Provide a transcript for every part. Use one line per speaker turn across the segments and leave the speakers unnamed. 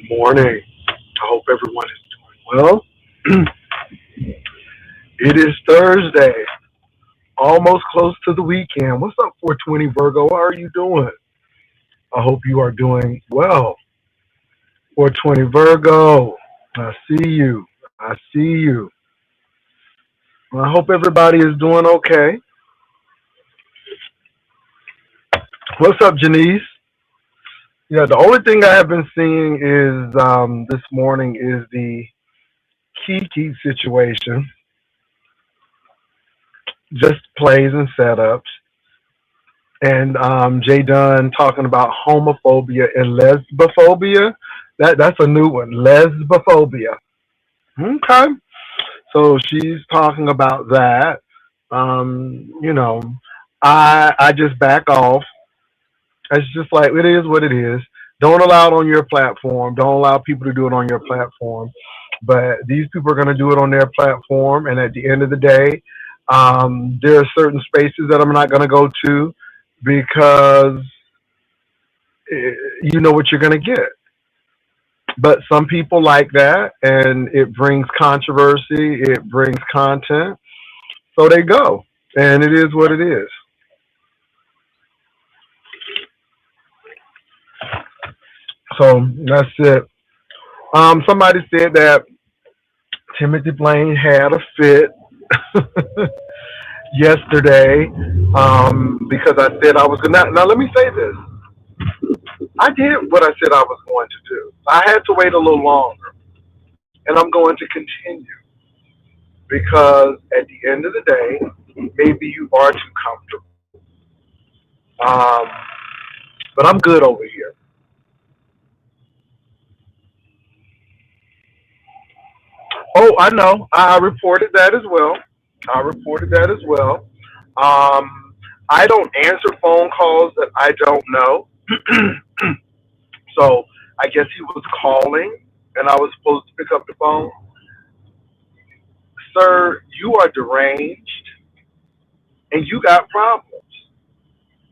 Good morning. I hope everyone is doing well. It is Thursday, almost close to the weekend. What's up, 420 Virgo? How are you doing? I hope you are doing well. 420 Virgo, I see you. I see you. Well, I hope everybody is doing okay. What's up, Janice? Yeah, the only thing I have been seeing is this morning is the Kiki situation, just plays and setups. And Jay Dunn talking about homophobia and lesbophobia. That's a new one, lesbophobia. Okay, so she's talking about that. You know, I just back off. It's just like it is what it is. Don't allow it on your platform. Don't allow people to do it on your platform. But these people are going to do it on their platform, and at the end of the day, there are certain spaces that I'm not going to go to because you know what you're going to get. But some people like that, and it brings controversy, it brings content, so they go, and it is what it is. So that's it. Somebody said that Timothy Blaine had a fit yesterday because I said I was going to. Now, let me say this. I did what I said I was going to do. I had to wait a little longer, and I'm going to continue because at the end of the day, maybe you are too comfortable. Um, but I'm good over here. Oh, I know. I reported that as well. I reported that as well. I don't answer phone calls that I don't know. So I guess he was calling and I was supposed to pick up the phone. Sir, you are deranged and you got problems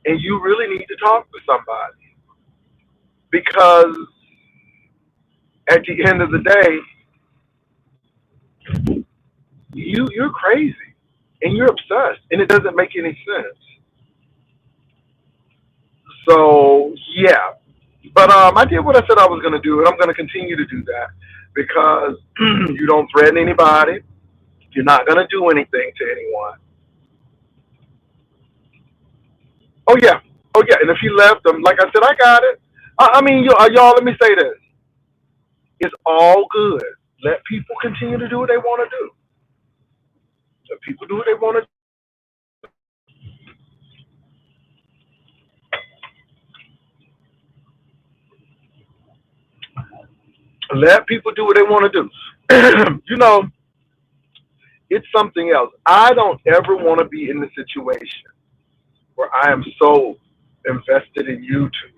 and you really need to talk to somebody because at the end of the day, you're crazy and you're obsessed and it doesn't make any sense. So yeah, but I did what I said I was going to do, and I'm going to continue to do that because you don't threaten anybody. You're not going to do anything to anyone. Oh yeah, oh yeah. And if he left them, like I said, I got it. I mean, y'all. Let me say this: it's all good. Let people continue to do what they want to do. Let people do what they want to do. Let people do what they want to do. It's something else. I don't ever want to be in the situation where I am so invested in YouTube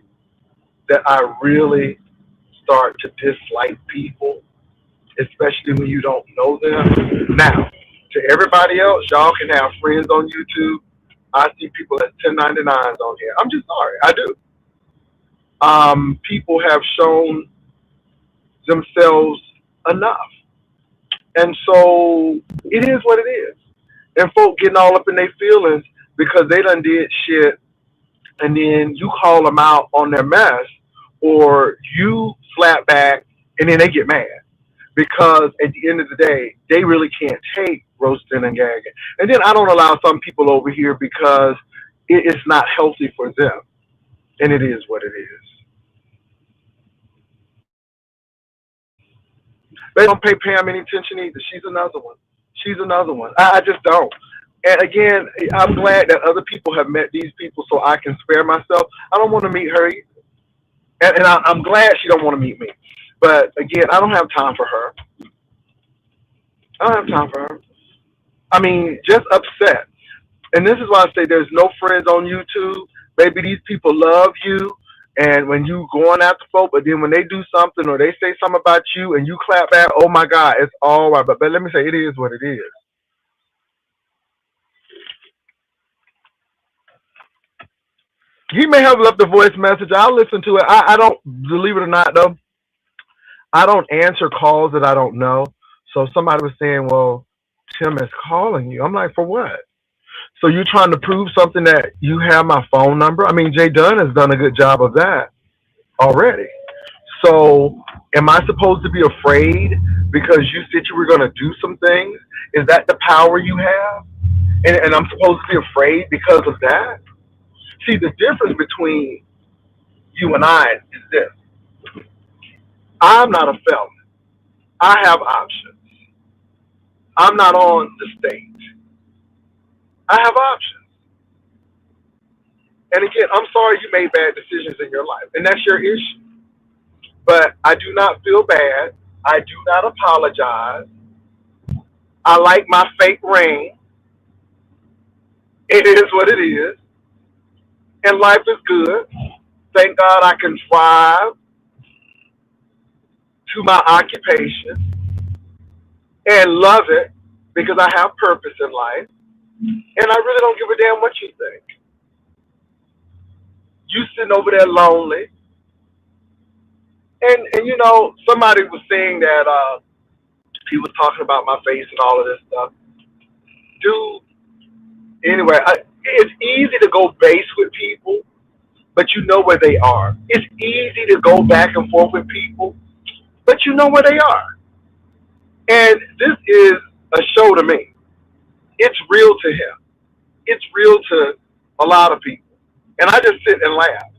that I really start to dislike people, especially when you don't know them. Now, to everybody else, y'all can have friends on YouTube. I see people as 1099s on here. I'm just sorry, I do. People have shown themselves enough, and so it is what it is. And folk getting all up in their feelings because they done did shit and then you call them out on their mess, or you slap back and then they get mad because at the end of the day, they really can't take roasting and gagging. And then I don't allow some people over here because it's not healthy for them, and it is what it is. They don't pay Pam any attention either. She's another one. She's another one. I just don't. And again, I'm glad that other people have met these people so I can spare myself. I don't want to meet her either. And I'm glad she don't want to meet me. But again, I don't have time for her. I don't have time for her. I mean, just upset. And this is why I say there's no friends on YouTube. Baby, these people love you. And when you going after folk, but then when they do something or they say something about you and you clap back, oh my God, it's all right. But let me say, it is what it is. He may have left a voice message. I'll listen to it. I don't, believe it or not, though. I don't answer calls that I don't know. So somebody was saying, well, Tim is calling you. I'm like, for what? So you trying to prove something that you have my phone number? I mean, Jay Dunn has done a good job of that already. So am I supposed to be afraid because you said you were going to do some things? Is that the power you have? And I'm supposed to be afraid because of that? See, the difference between you and I is this. I'm not a felon. I have options. I'm not on the stage. I have options. And again, I'm sorry you made bad decisions in your life, and that's your issue. But I do not feel bad. I do not apologize. I like my fake ring. It is what it is. And life is good. Thank God I can thrive to my occupation and love it because I have purpose in life. And I really don't give a damn what you think. You sitting over there lonely. And you know, somebody was saying that he was talking about my face and all of this stuff. Dude, anyway, it's easy to go base with people, but you know where they are. It's easy to go back and forth with people, but you know where they are. And this is a show to me. It's real to him. It's real to a lot of people. And I just sit and laugh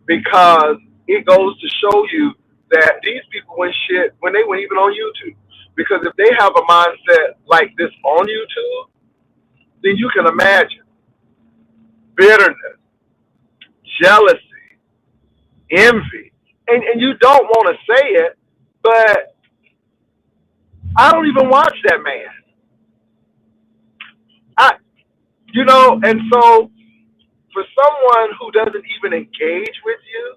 because it goes to show you that these people went shit when they went even on YouTube. Because if they have a mindset like this on YouTube, then you can imagine bitterness, jealousy, envy. And you don't want to say it, but I don't even watch that man. I, and so for someone who doesn't even engage with you,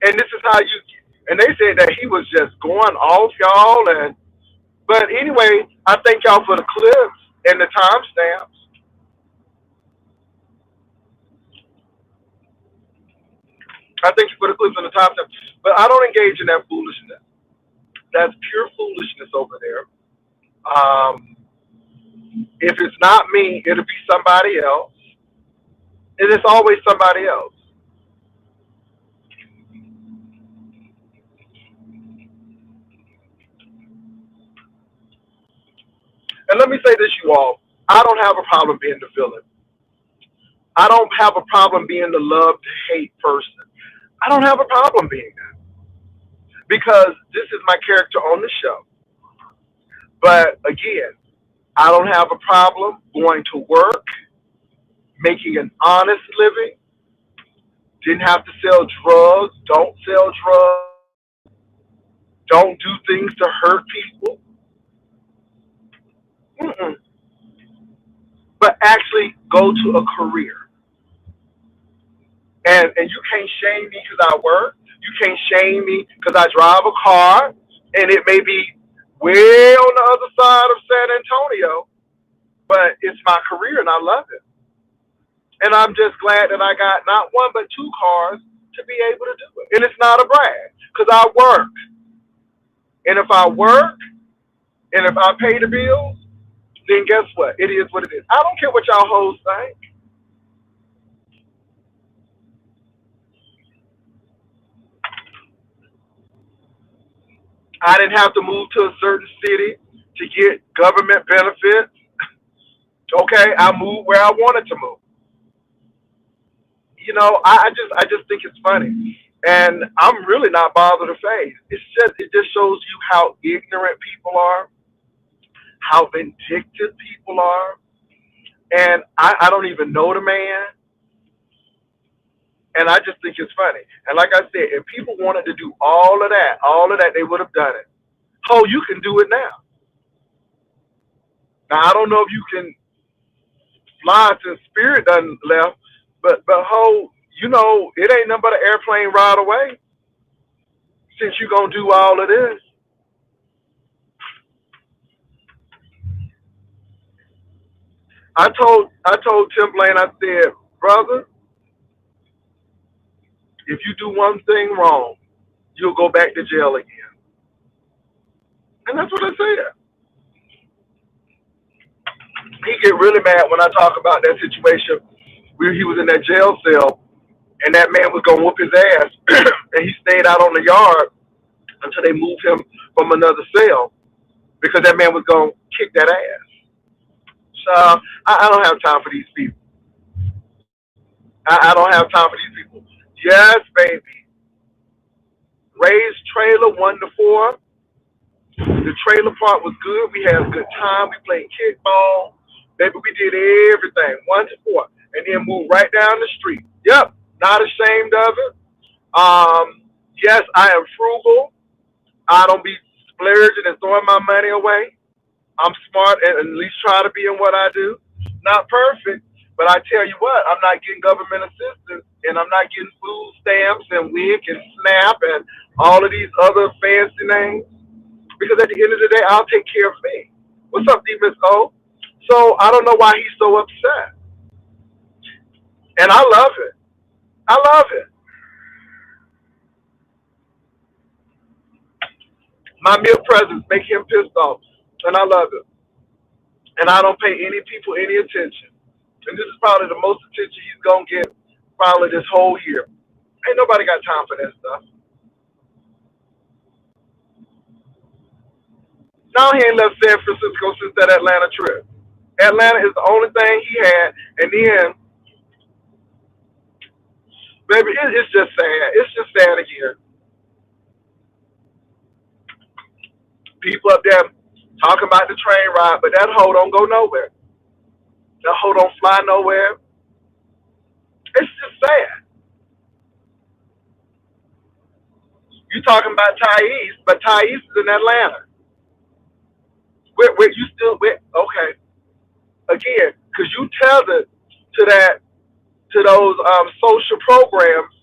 and this is how you, and they said that he was just going off, y'all, but anyway, I thank y'all for the clips and the timestamps. I thank you for the clips and the timestamps, but I don't engage in that foolishness. That's pure foolishness over there. Um, if it's not me, it'll be somebody else, and it's always somebody else. And let me say this, you all, I don't have a problem being the villain. I don't have a problem being the love to hate person. I don't have a problem being that because this is my character on the show. But again, I don't have a problem going to work, making an honest living. Didn't have to sell drugs. Don't sell drugs. Don't do things to hurt people. Mm-mm. But actually go to a career. And you can't shame me because I work. You can't shame me because I drive a car, and it may be way on the other side of San Antonio, but it's my career and I love it. And I'm just glad that I got not one but two cars to be able to do it. And it's not a brag because I work. And if I work and if I pay the bills, then guess what? It is what it is. I don't care what y'all hoes think. I didn't have to move to a certain city to get government benefits. Okay, I moved where I wanted to move. I just think it's funny. And I'm really not bothered to face. It just shows you how ignorant people are, how vindictive people are. And I don't even know the man. And I just think it's funny. And like I said, if people wanted to do all of that, they would have done it. Oh, you can do it now. Now I don't know if you can fly since spirit done left, but it ain't nothing but an airplane ride away since you gonna do all of this. I told Tim Blaine, I said, brother, If you do one thing wrong, you'll go back to jail again. And that's what I said. He get really mad when I talk about that situation where he was in that jail cell and that man was gonna whoop his ass, and he stayed out on the yard until they moved him from another cell because that man was gonna kick that ass. So I don't have time for these people. I don't have time for these people. Yes, baby. Ray's trailer 1 to 4. The trailer part was good. We had a good time. We played kickball. Baby, we did everything 1 to 4, and then moved right down the street. Yep, not ashamed of it. Yes, I am frugal. I don't be splurging and throwing my money away. I'm smart and at least try to be in what I do. Not perfect, but I tell you what, I'm not getting government assistance, and I'm not getting food stamps and WIC and SNAP and all of these other fancy names. Because at the end of the day, I'll take care of me. What's up, D Miss O? So I don't know why he's so upset. And I love it. I love it. My mere presence make him pissed off. And I love it. And I don't pay any people any attention. And this is probably the most attention he's gonna get probably this whole year. Ain't nobody got time for that stuff. Now he ain't left San Francisco since that Atlanta trip. Atlanta is the only thing he had, and then, baby, it's just sad. It's just sad again. People up there talking about the train ride, but that hoe don't go nowhere. That hoe don't fly nowhere. It's just sad. You talking about Thais, but Thais is in Atlanta. Where you still where? Okay, again, because you tethered to that to those social programs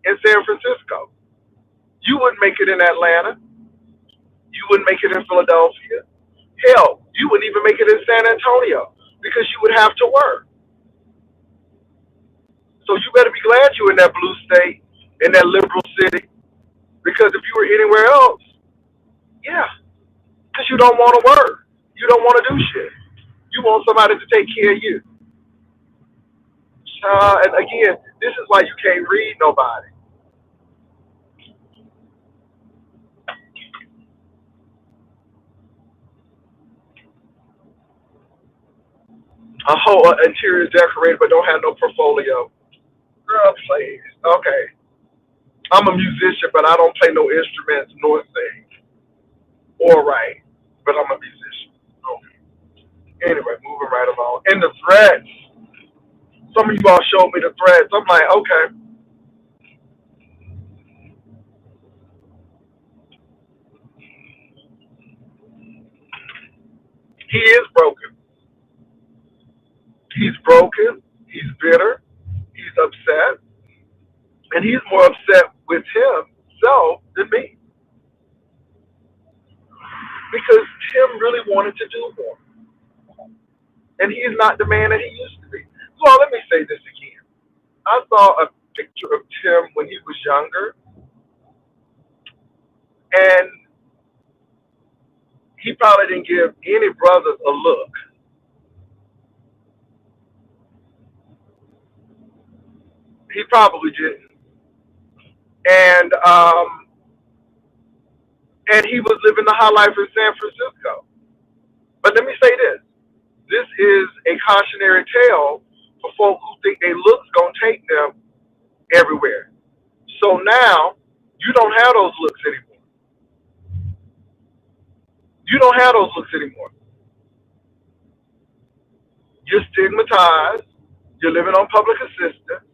in San Francisco. You wouldn't make it in Atlanta. You wouldn't make it in Philadelphia. Hell, you wouldn't even make it in San Antonio because you would have to work. So you better be glad you're in that blue state, in that liberal city, because if you were anywhere else, yeah, because you don't want to work. You don't want to do shit. You want somebody to take care of you. And again, this is why you can't read nobody. A whole interior decorator, but don't have no portfolio. Girl, please. Okay. I'm a musician, but I don't play no instruments nor sing or write. But I'm a musician. Okay. Anyway, moving right along. And the threads. Some of you all showed me the threads. I'm like, okay, he is broken. He's broken. He's bitter. He's upset. And he's more upset with himself than me. Because Tim really wanted to do more. And he is not the man that he used to be. So let me say this again. I saw a picture of Tim when he was younger, and he probably didn't give any brothers a look. He probably didn't. And and he was living the high life in San Francisco. But let me say this. This is a cautionary tale for folk who think their looks gonna take them everywhere. So now you don't have those looks anymore. You don't have those looks anymore. You're stigmatized. You're living on public assistance.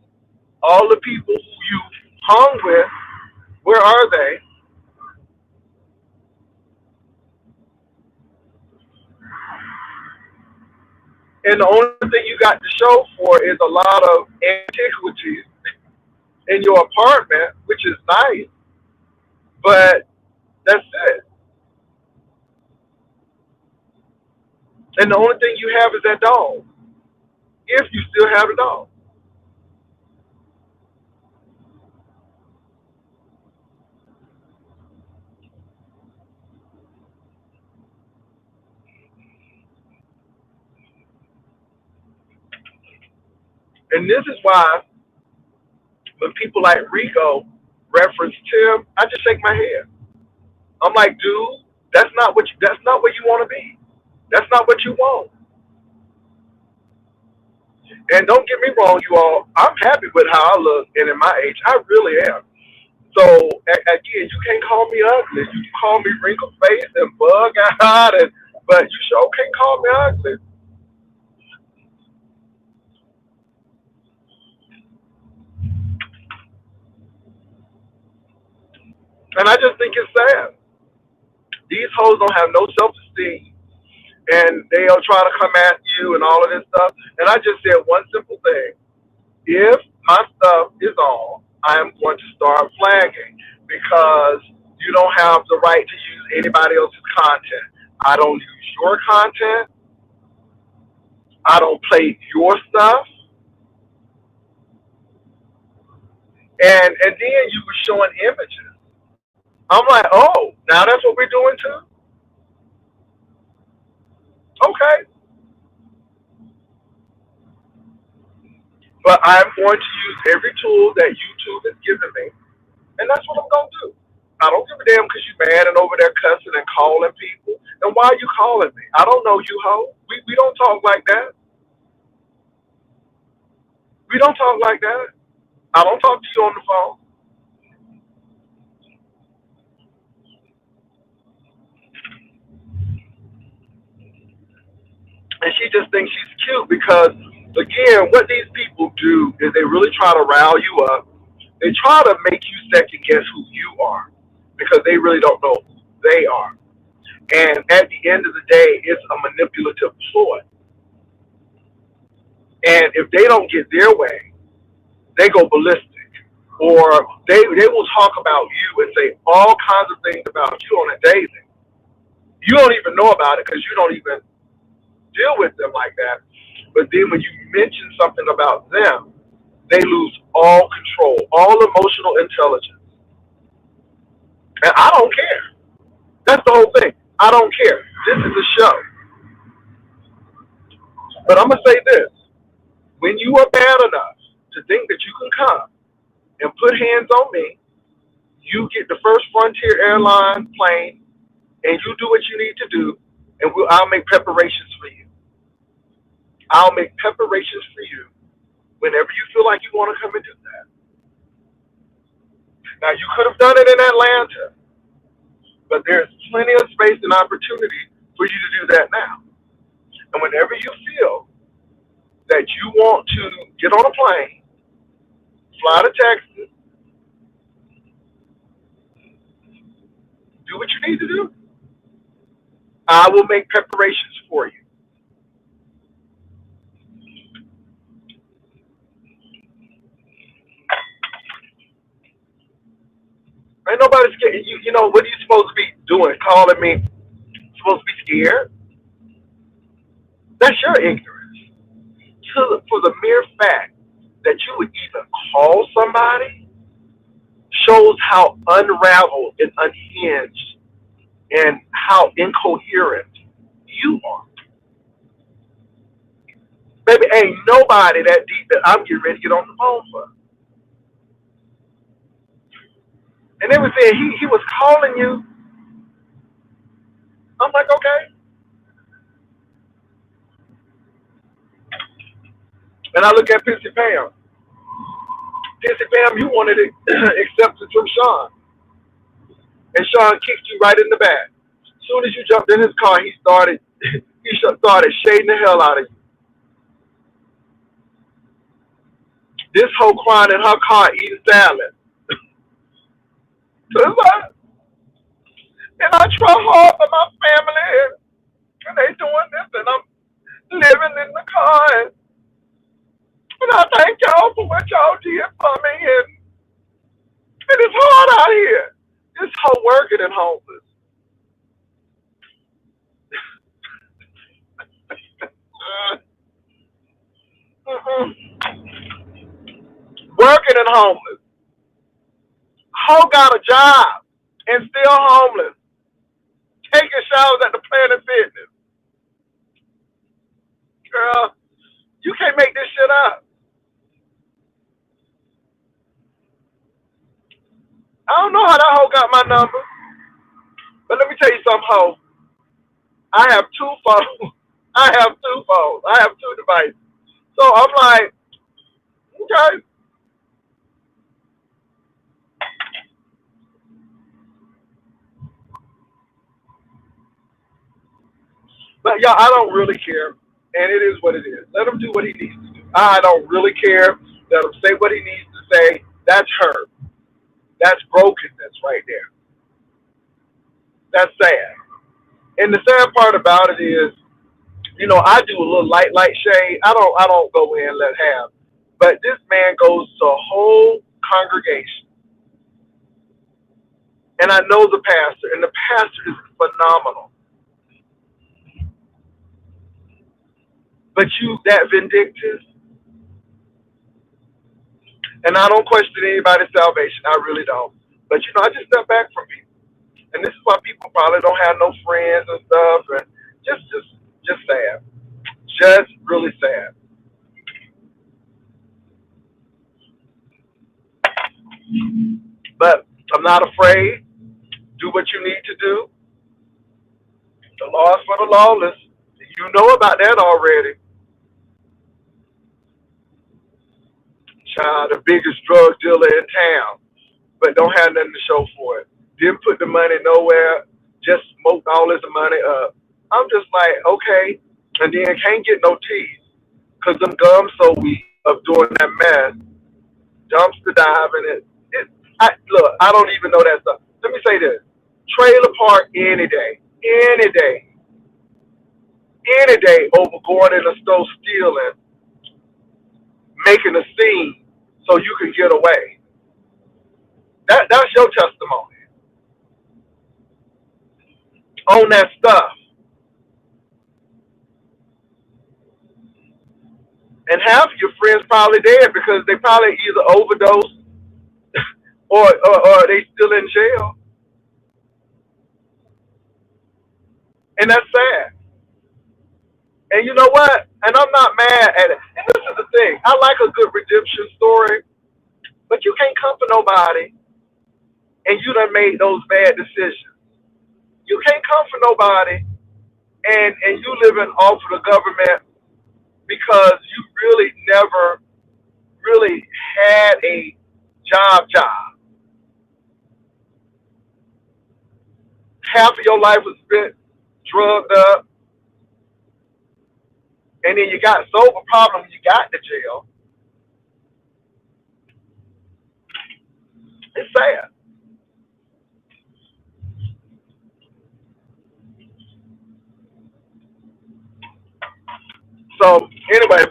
All the people who you hung with, where are they? And the only thing you got to show for is a lot of antiquities in your apartment, which is nice, but that's it. And the only thing you have is that dog, if you still have a dog. And this is why when people like Rico reference Tim, I just shake my head. I'm like, dude, that's not what you want to be. That's not what you want. And don't get me wrong, you all. I'm happy with how I look and in my age. I really am. So again, you can't call me ugly. You can call me wrinkled face and bug eyed, but you sure can't call me ugly. And I just think it's sad. These hoes don't have no self esteem, and they'll try to come at you and all of this stuff. And I just said one simple thing: if my stuff is on, I am going to start flagging because you don't have the right to use anybody else's content. I don't use your content. I don't play your stuff. And then you were showing images. I'm like, oh, now that's what we're doing too? Okay. But I'm going to use every tool that YouTube has given me, and that's what I'm going to do. I don't give a damn because you mad and over there cussing and calling people. And why are you calling me? I don't know you, ho. We don't talk like that. We don't talk like that. I don't talk to you on the phone. And she just thinks she's cute because, again, what these people do is they really try to rile you up. They try to make you second guess who you are because they really don't know who they are. And at the end of the day, it's a manipulative ploy. And if they don't get their way, they go ballistic. Or they will talk about you and say all kinds of things about you on a daily. You don't even know about it because you don't even deal with them like that. But then when you mention something about them, they lose all control, all emotional intelligence. And I don't care. That's the whole thing. I don't care. This is a show. But I'm going to say this. When you are bad enough to think that you can come and put hands on me, you get the first Frontier Airlines plane and you do what you need to do, and I'll make preparations for you. I'll make preparations for you whenever you feel like you want to come and do that. Now, you could have done it in Atlanta, but there's plenty of space and opportunity for you to do that now. And whenever you feel that you want to get on a plane, fly to Texas, do what you need to do. I will make preparations for you. Ain't nobody scared. You know, what are you supposed to be doing? Calling me? Supposed to be scared? That's your ignorance. For the mere fact that you would even call somebody shows how unraveled and unhinged and how incoherent you are. Baby, ain't nobody that deep that I'm getting ready to get on the phone for. And they were saying he was calling you. I'm like, okay. And I look at Pissy Pam. Pissy Pam, you wanted it accepted from Sean. And Sean kicked you right in the back. As soon as you jumped in his car, he started shading the hell out of you. This hoe crying in her car eating salad. So it's like, and I try hard for my family, and they doing this, and I'm living in the car, and I thank y'all for what y'all did for me, and it's hard out here. This hoe working and homeless. Working and homeless. Hoe got a job and still homeless. Taking showers at the Planet Fitness. Girl, you can't make this shit up. got my number. But let me tell you something, ho. I have two phones. I have two phones. I have two devices. So I'm like, okay. But yeah, I don't really care. And it is what it is. Let him do what he needs to do. I don't really care. Let him say what he needs to say. That's hurt. That's brokenness right there. That's sad. And the sad part about it is, I do a little light shade. I don't go in and let have. But this man goes to a whole congregation. And I know the pastor, and the pastor is phenomenal. But you that vindictive, and I don't question anybody's salvation. I really don't. But I just step back from people. And this is why people probably don't have no friends and stuff, and just sad. Just really sad. But I'm not afraid. Do what you need to do. The law is for the lawless. You know about that already. Child, the biggest drug dealer in town, but don't have nothing to show for it. Didn't put the money nowhere, just smoked all this money up. I'm just like, okay, and then can't get no teeth because them gums so weak of doing that mess. Dumpster diving look, I don't even know that stuff. Let me say this: trailer park any day, any day over going in the store stealing, making a scene so you can get away. That's your testimony on that stuff. And half of your friends probably dead because they probably either overdosed or they still in jail. And that's sad. And you know what? And I'm not mad at it. And this is the thing. I like a good redemption story, but you can't come for nobody and you done made those bad decisions. You can't come for nobody and you living off of the government because you really never really had a job. Half of your life was spent drugged up, and then you got sober problem when you got to jail. It's sad. So anyway,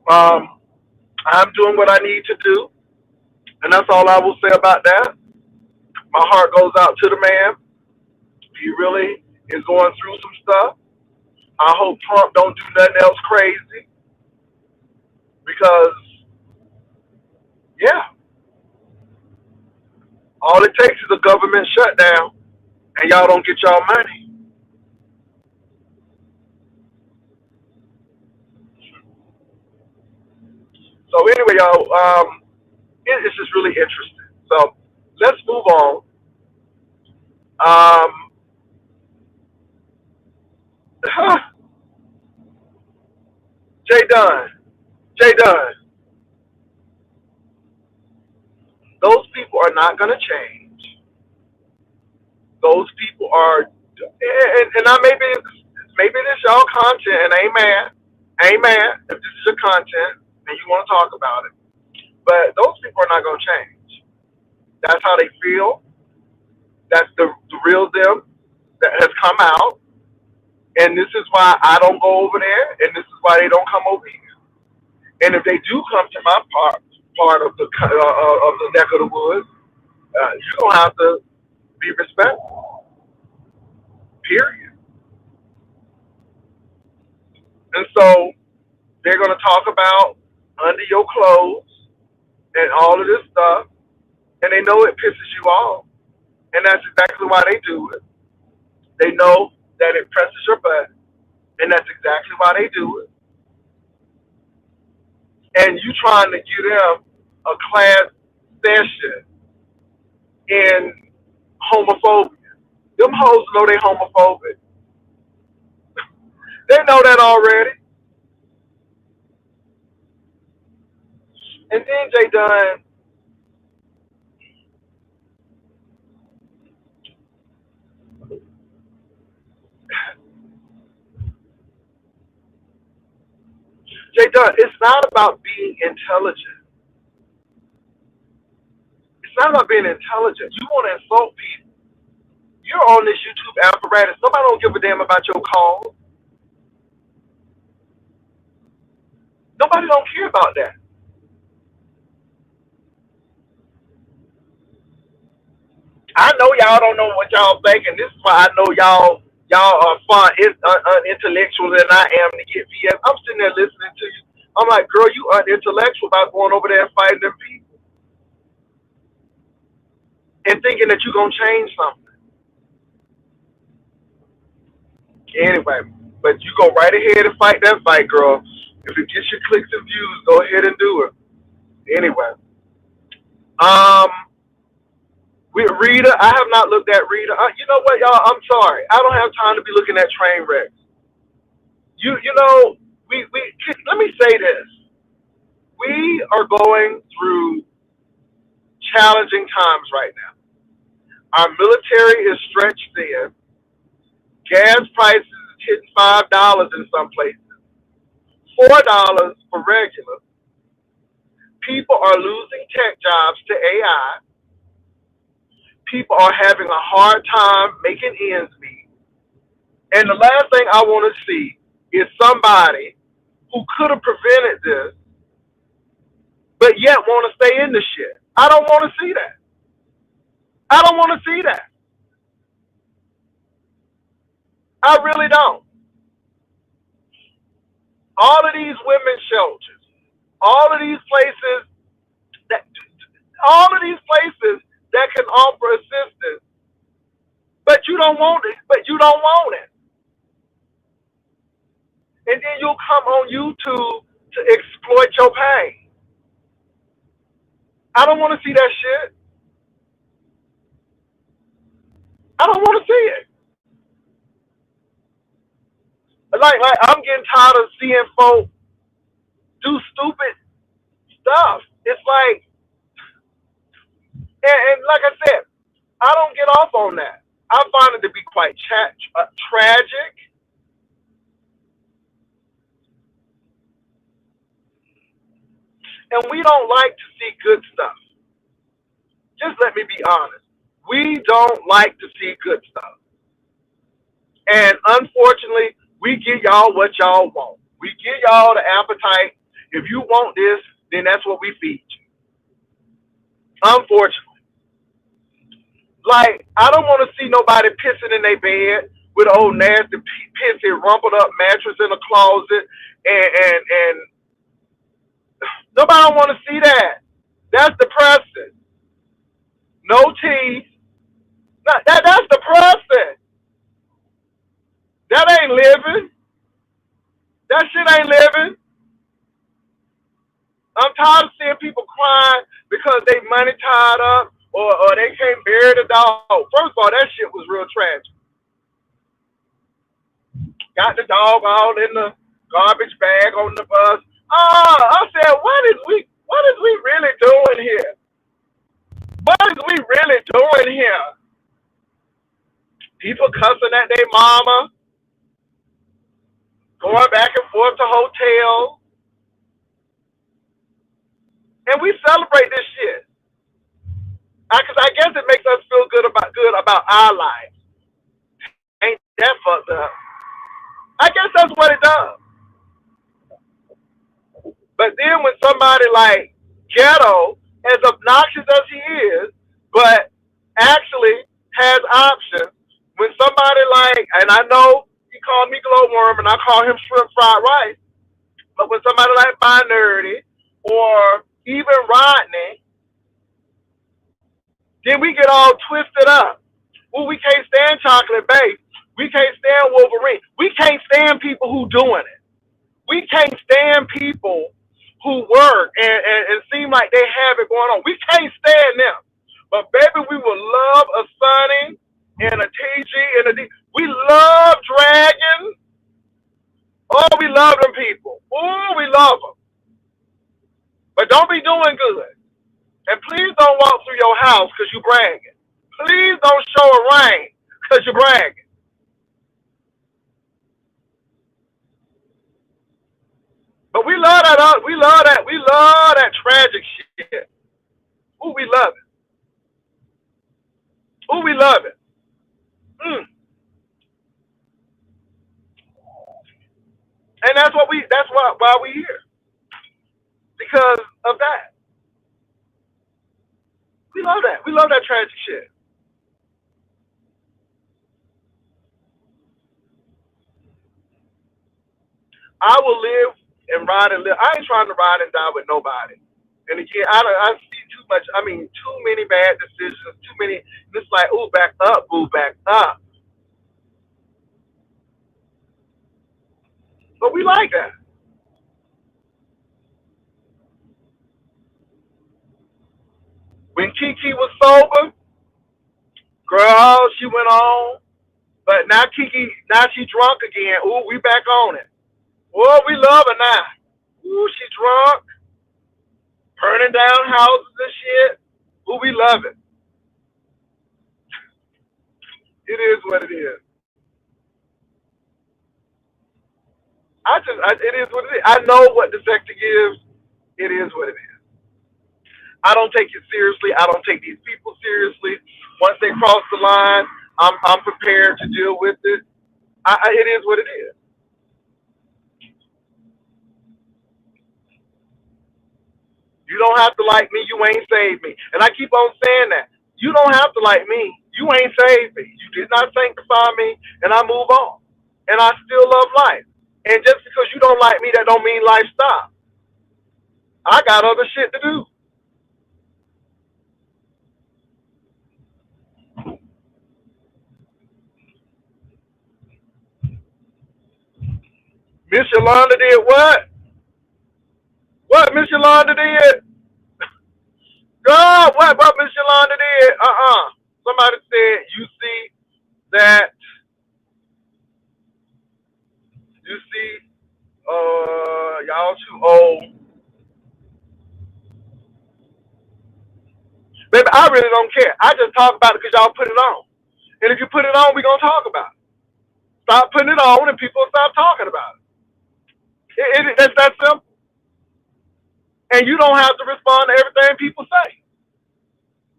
um, I'm doing what I need to do, and that's all I will say about that. My heart goes out to the man. He really is going through some stuff. I hope Trump don't do nothing else crazy because, yeah, all it takes is a government shutdown, and y'all don't get y'all money. So anyway, y'all, it's just really interesting. So let's move on. Um, Jay Dunn, Jay Dunn, those people are not going to change. Those people are, and I maybe this y'all content, and amen. If this is your content and you want to talk about it, but those people are not going to change. That's how they feel. That's the real them that has come out, and this is why I don't go over there, and this is why they don't come over here. And if they do come to my part of the neck of the woods, you don't have to be respectful. Period. And so they're going to talk about under your clothes and all of this stuff, and they know it pisses you off, and that's exactly why they do it. They know that it presses your butt, and that's exactly why they do it. And you trying to give them a class session in homophobia. Them hoes know they homophobic. They know that already. And then Jay Dunn, it's not about being intelligent. It's not about being intelligent. You want to insult people. You're on this YouTube apparatus. Nobody don't give a damn about your cause. Nobody don't care about that. I know y'all don't know what y'all think, and this is why I know y'all are far unintellectual than I am to get BS. I'm sitting there listening to you. I'm like, girl, you unintellectual about going over there and fighting them people and thinking that you're gonna change something. Anyway, but you go right ahead and fight that fight, girl. If it gets you clicks and views, go ahead and do it. Anyway, um, with Rita, I have not looked at Rita. You know what, y'all? I'm sorry. I don't have time to be looking at train wrecks. You know, we let me say this. We are going through challenging times right now. Our military is stretched thin. Gas prices is hitting $5 in some places, $4 for regular. People are losing tech jobs to AI. People are having a hard time making ends meet. And the last thing I want to see is somebody who could have prevented this, but yet want to stay in the shit. I don't want to see that. I don't want to see that. I really don't. All of these women's shelters, all of these places that, all of these places that can offer assistance, but you don't want it. But you don't want it. And then you'll come on YouTube to exploit your pain. I don't want to see that shit. I don't want to see it. Like I'm getting tired of seeing folks do stupid stuff. It's like, and like I said, I don't get off on that. I find it to be quite tragic. And we don't like to see good stuff. Just let me be honest. We don't like to see good stuff. And unfortunately, we give y'all what y'all want. We give y'all the appetite. If you want this, then that's what we feed you. Unfortunately. Like, I don't want to see nobody pissing in their bed with an old nasty, pissy, rumpled up mattress in a closet. And nobody don't want to see that. That's depressing. No teeth. That's depressing. That ain't living. That shit ain't living. I'm tired of seeing people crying because they money tied up or they can't bury the dog. First of all, that shit was real tragic. Got the dog all in the garbage bag on the bus. I said, what is we really doing here? What is we really doing here? People cussing at their mama, going back and forth to hotels. And we celebrate this shit. Cause I guess it makes us feel good about our lives. Ain't that fucked up? I guess that's what it does. But then when somebody like Ghetto, as obnoxious as he is, but actually has options, when somebody like, and I know he called me glowworm and I call him shrimp fried rice, but when somebody like Minority or even Rodney, then we get all twisted up. Well, we can't stand Chocolate Bay. We can't stand Wolverine. We can't stand people who doing it. We can't stand people who work and seem like they have it going on. We can't stand them. But baby, we will love a Sunny and a TG and a D. We love Dragon. Oh, we love them people. Oh, we love them. But don't be doing good. And please don't walk through your house because you're bragging. Please don't show a ring because you're bragging. But we love that. We love that. We love that tragic shit. Ooh, we love it. Ooh, we love it. Mm. And that's what we. That's why we here, because of that. We love that. We love that tragic shit. I will live and ride and live. I ain't trying to ride and die with nobody. And again, I see too much. I mean, too many bad decisions. Too many. It's like, ooh, back up, boo, back up. But we like that. When Kiki was sober, girl, she went on. But now Kiki, now she drunk again. Ooh, we back on it. Oh, we love her now. Ooh, she drunk, burning down houses and shit. Ooh, we love it. It is what it is. It is what it is. I know what the sector gives. It is what it is. I don't take it seriously. I don't take these people seriously. Once they cross the line, I'm prepared to deal with it. It is what it is. You don't have to like me. You ain't saved me. And I keep on saying that. You don't have to like me. You ain't saved me. You did not sanctify me, and I move on. And I still love life. And just because you don't like me, that don't mean life stops. I got other shit to do. Miss Yolanda did what? What Miss Yolanda did? God, what Miss Yolanda did? Somebody said, you see that, you see, y'all too old. Baby, I really don't care. I just talk about it because y'all put it on. And if you put it on, we going to talk about it. Stop putting it on and people stop talking about it. That's that simple. And you don't have to respond to everything people say.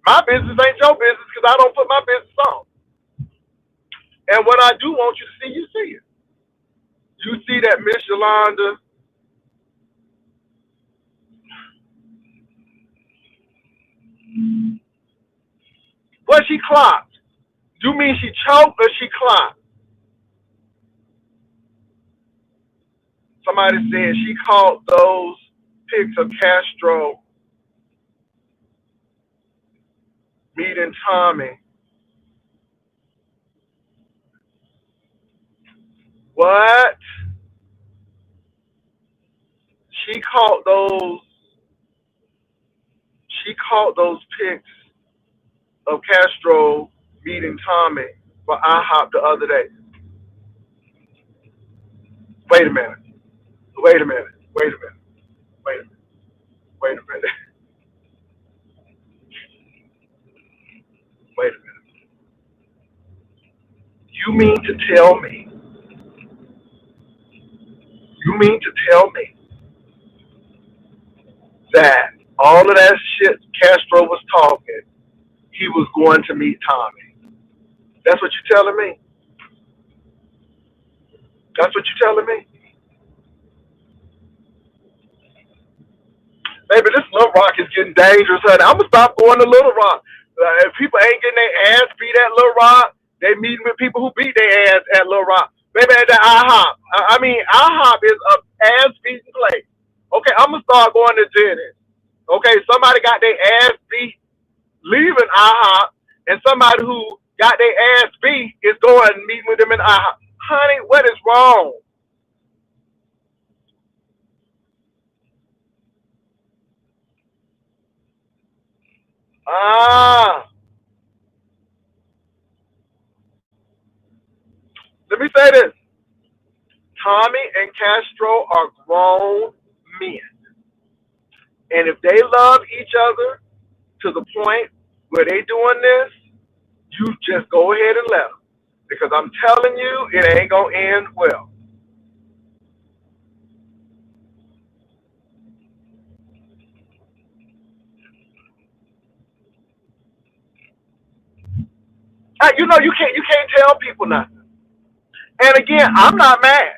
My business ain't your business because I don't put my business on. And what I do want you to see, you see it. You see that Miss Yolanda, what she clocked? You mean she choked or she clocked? Somebody said she caught those pics of Castro meeting Tommy. What? She caught those. She caught those pics of Castro meeting Tommy for IHOP the other day. Wait a minute. Wait a minute. Wait a minute. Wait a minute. Wait a minute. Wait a minute. You mean to tell me? You mean to tell me that all of that shit Castro was talking, he was going to meet Tommy? That's what you're telling me? That's what you're telling me? Baby, this Little Rock is getting dangerous, honey. I'm gonna stop going to Little Rock. If people ain't getting their ass beat at Little Rock, they meeting with people who beat their ass at Little Rock. Baby, at the IHOP. I mean, IHOP is a ass beating place. Okay, I'm gonna start going to Dennis. Okay, somebody got their ass beat leaving IHOP, and somebody who got their ass beat is going and meeting with them in IHOP. Honey, what is wrong? Ah, let me say this. Tommy and Castro are grown men. And if they love each other to the point where they doing this, you just go ahead and let them. Because I'm telling you, it ain't going to end well. You can't tell people nothing. And again, I'm not mad.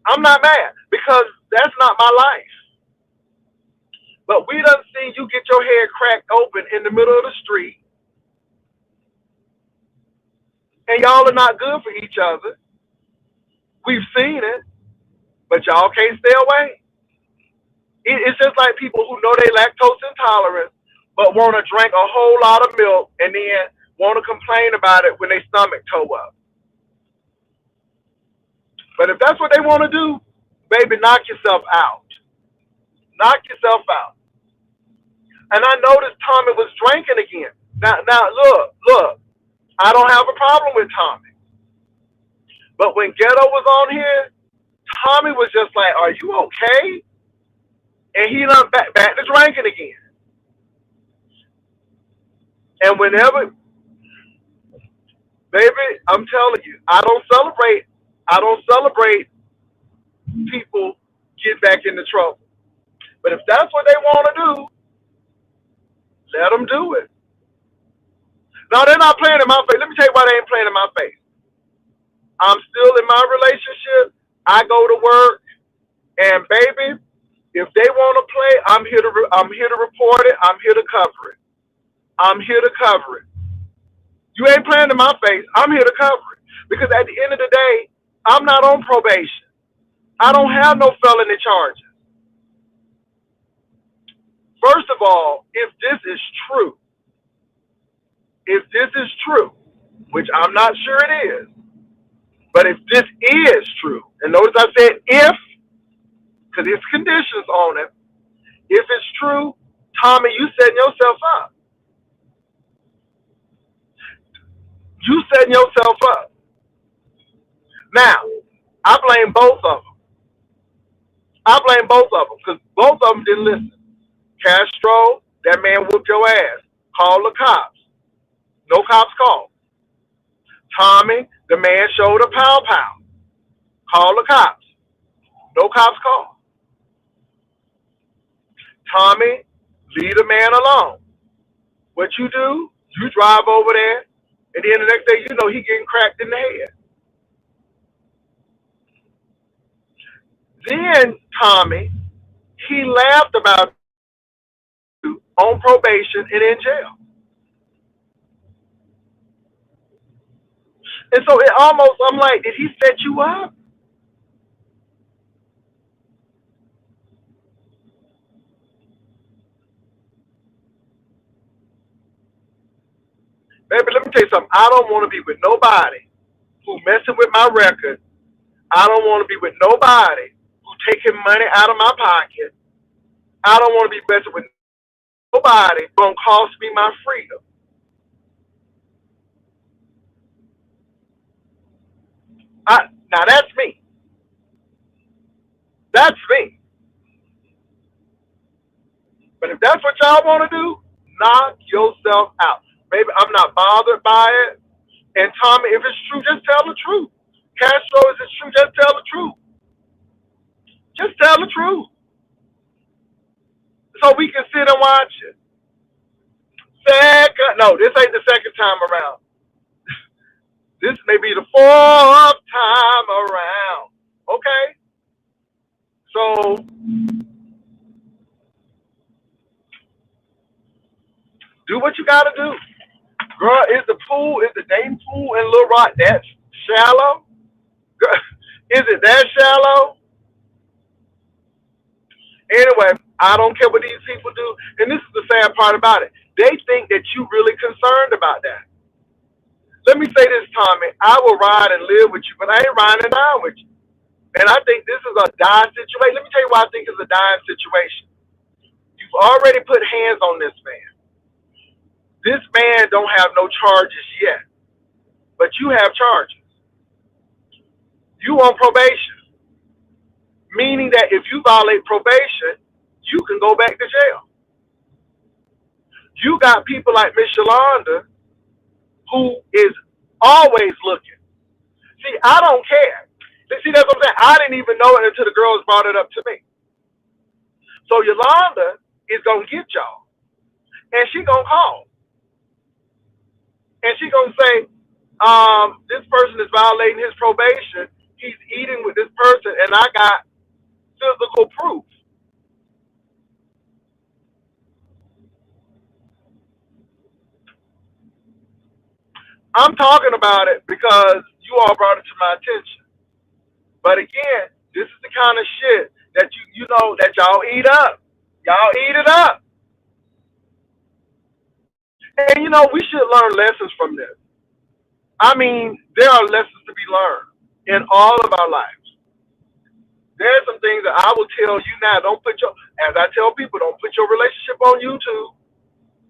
I'm not mad because that's not my life. But we done seen you get your head cracked open in the middle of the street, and y'all are not good for each other. We've seen it, but y'all can't stay away. It's just like people who know they lactose intolerant, but want to drink a whole lot of milk and then want to complain about it when their stomach toe up. But if that's what they want to do, baby, knock yourself out. Knock yourself out. And I noticed Tommy was drinking again. Now, look. I don't have a problem with Tommy. But when Ghetto was on here, Tommy was just like, "Are you okay?" And he done back to drinking again. And whenever, baby, I'm telling you, I don't celebrate. I don't celebrate people get back into trouble. But if that's what they want to do, let them do it. No, they're not playing in my face. Let me tell you why they ain't playing in my face. I'm still in my relationship. I go to work, and baby, if they want to play, I'm here to report it. I'm here to cover it. I'm here to cover it. You ain't playing in my face. I'm here to cover it because at the end of the day, I'm not on probation. I don't have no felony charges. First of all, if this is true, which I'm not sure it is, but if this is true, and notice I said if, because there's conditions on it. If it's true, Tommy, you setting yourself up. You setting yourself up. Now, I blame both of them. I blame both of them because both of them didn't listen. Castro, that man whooped your ass. Call the cops. No cops called. Tommy, the man showed a pow pow. Call the cops. No cops called. Tommy, leave the man alone. What you do, you drive over there, and then the next day you know he getting cracked in the head. Then Tommy, he laughed about you on probation and in jail. And so it almost, I'm like, did he set you up? Baby, let me tell you something. I don't want to be with nobody who messing with my record. I don't want to be with nobody who taking money out of my pocket. I don't want to be messing with nobody gonna cost me my freedom. Now that's me. That's me. But if that's what y'all want to do, knock yourself out. Baby, I'm not bothered by it. And Tommy, if it's true, just tell the truth. Castro, if it's true, just tell the truth. Just tell the truth. So we can sit and watch it. No, this ain't the second time around. This may be the fourth time around. Okay? So do what you gotta do. Girl, is the dating pool in Little Rock that shallow? Girl, is it that shallow? Anyway, I don't care what these people do. And this is the sad part about it. They think that you really concerned about that. Let me say this, Tommy. I will ride and live with you, but I ain't riding and dying with you. And I think this is a dying situation. Let me tell you why I think it's a dying situation. You've already put hands on this man. This man don't have no charges yet, but you have charges. You on probation, meaning that if you violate probation, you can go back to jail. You got people like Miss Yolanda who is always looking. See, I don't care. See, that's what I'm saying. I didn't even know it until the girls brought it up to me. So Yolanda is gonna get y'all, and she gonna call, and she gonna say, this person is violating his probation. He's eating with this person, and I got physical proof. I'm talking about it because you all brought it to my attention. But again, this is the kind of shit that you know that y'all eat up. Y'all eat it up. And you know, we should learn lessons from this. I mean, there are lessons to be learned in all of our lives. There's some things that I will tell you now. Don't put your, as I tell people, don't put your relationship on YouTube.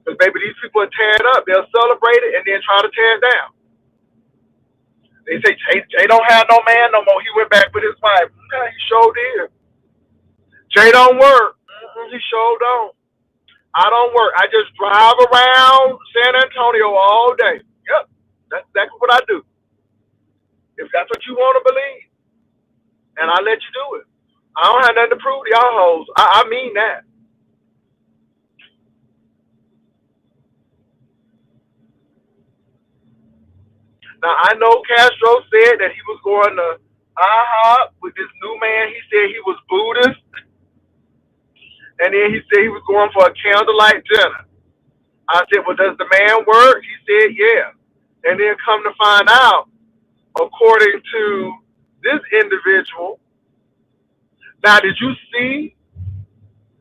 Because baby, these people are tear it up. They'll celebrate it and then try to tear it down. They say Jay don't have no man no more. He went back with his wife. Yeah, he sure did. Jay don't work. He sure don't. I don't work. I just drive around San Antonio all day. Yep, that's exactly what I do. If that's what you want to believe, and I let you do it. I don't have nothing to prove to y'all hoes. I mean that. Now I know Castro said that he was going to IHOP with this new man. He said he was Buddhist, and then he said he was going for a candlelight dinner. I said, well, does the man work? He said, yeah. And then come to find out, according to this individual, now did you see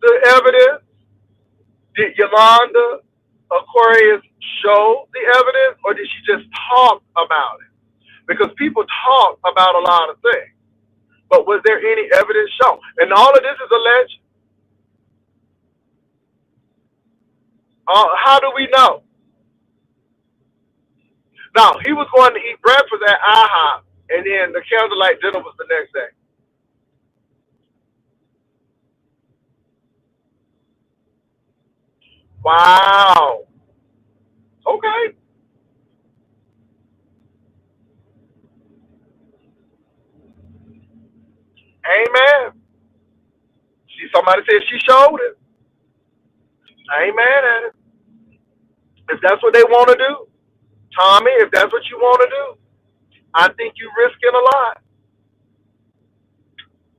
the evidence? Did Yolanda Aquarius show the evidence, or did she just talk about it? Because people talk about a lot of things, but was there any evidence shown? And all of this is alleged. How do we know? Now, he was going to eat breakfast at IHOP, and then the candlelight dinner was the next day. Wow. Okay. Amen. Somebody said she showed it. I ain't mad at it. If that's what they want to do, Tommy, if that's what you want to do, I think you're risking a lot.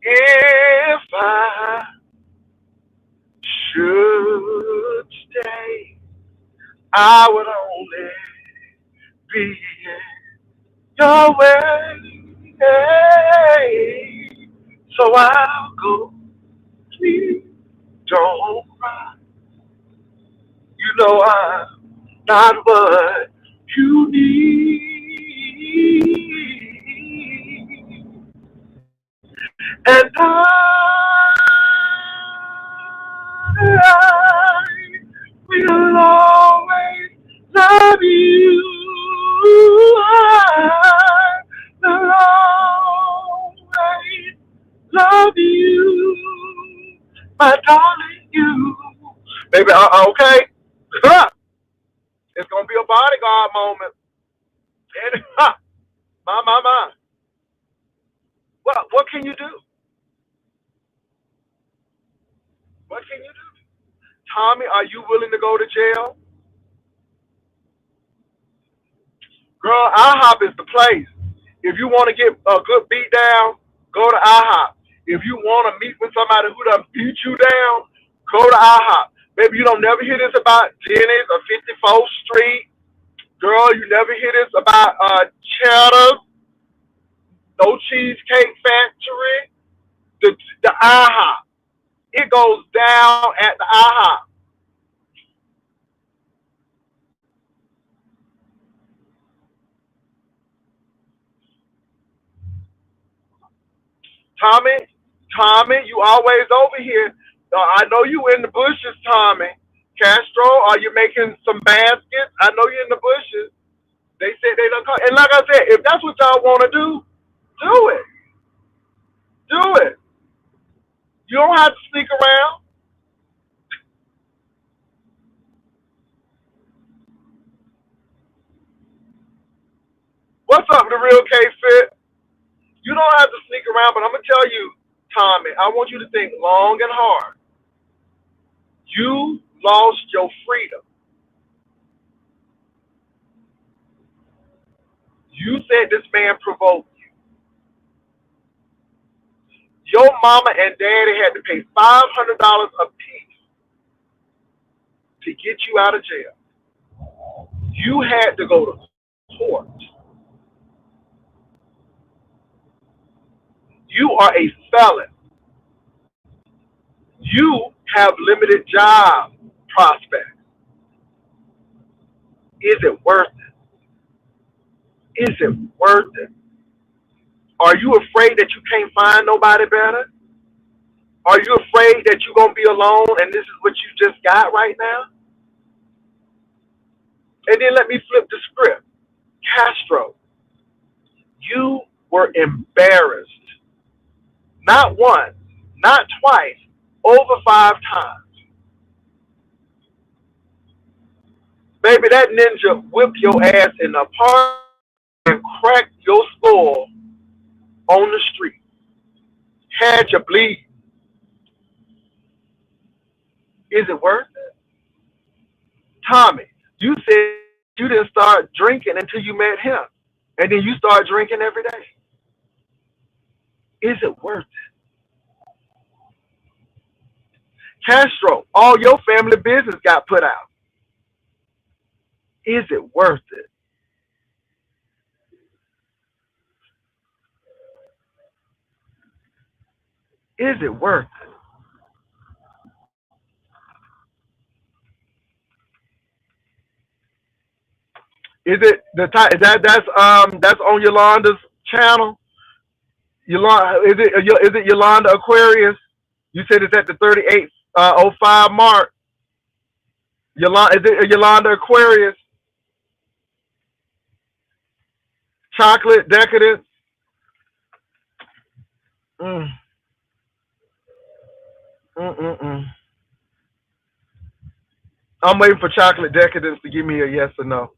If I should stay, I would only be in your way. So I'll go. Please don't cry. You know I'm not what you need. And I will always love you. I will always love you, my darling, you. Baby, okay. It's gonna be a bodyguard moment. And my. What can you do? What can you do? Tommy, are you willing to go to jail? Girl, IHOP is the place. If you want to get a good beat down, go to IHOP. If you want to meet with somebody who done beat you down, go to IHOP. Maybe you don't never hear this about Denny's or 54th Street. Girl, you never hear this about Cheddar, No Cheesecake Factory, the IHOP. It goes down at the IHOP. Tommy, you always over here. I know you in the bushes, Tommy. Castro, are you making some baskets? I know you're in the bushes. They said they don't come. And like I said, if that's what y'all want to do it. Do it. You don't have to sneak around. What's up, the real K Fit? You don't have to sneak around, but I'm gonna tell you, Tommy, I want you to think long and hard. You lost your freedom. You said this man provoked you. Your mama and daddy had to pay $500 a piece to get you out of jail. You had to go to court. You are a felon. You have limited job prospects. Is it worth it? Is it worth it? Are you afraid that you can't find nobody better? Are you afraid that you're going to be alone and this is what you just got right now? And then let me flip the script. Castro, you were embarrassed. Not once, not twice, over 5 times. Baby, that ninja whipped your ass in the park and cracked your skull on the street. Had you bleed. Is it worth it? Tommy, you said you didn't start drinking until you met him. And then you start drinking every day. Is it worth it? Castro, all your family business got put out. Is it worth it? Is it worth it? Is it the type that's on Yolanda's channel? Yolanda, is it Yolanda Aquarius? You said it's at the 38:05 mark. Yolanda, is it Yolanda Aquarius? Chocolate decadence. Mm, mm, mm, mm. I'm waiting for chocolate decadence to give me a yes or no.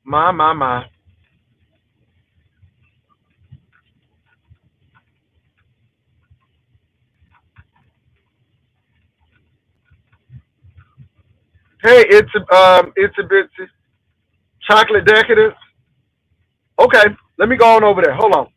My. Hey, it's a bitsy. Chocolate decadence. Okay, let me go on over there. Hold on.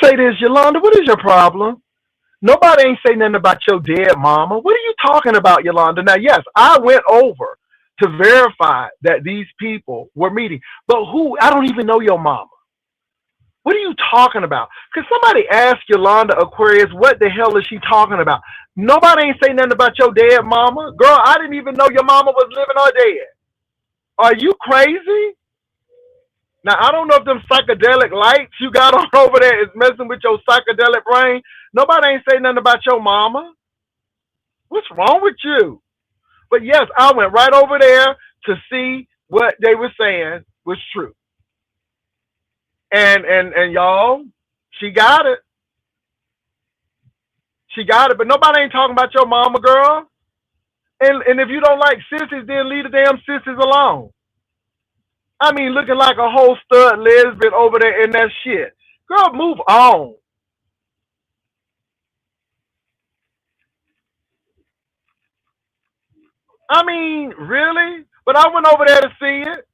say this, Yolanda, what is your problem? Nobody ain't say nothing about your dead mama. What are you talking about, Yolanda? Now, yes, I went over to verify that these people were meeting. But who? I don't even know your mama. What are you talking about? Could somebody ask Yolanda Aquarius what the hell is she talking about? Nobody ain't say nothing about your dead mama. Girl, I didn't even know your mama was living or dead. Are you crazy? Now, I don't know if them psychedelic lights you got on over there is messing with your psychedelic brain. Nobody ain't say nothing about your mama. What's wrong with you? But yes, I went right over there to see what they were saying was true. And y'all, she got it. She got it. But nobody ain't talking about your mama, girl. And if you don't like sissies, then leave the damn sissies alone. I mean, looking like a whole stud lesbian over there in that shit. Girl, move on. I mean, really? But I went over there to see it.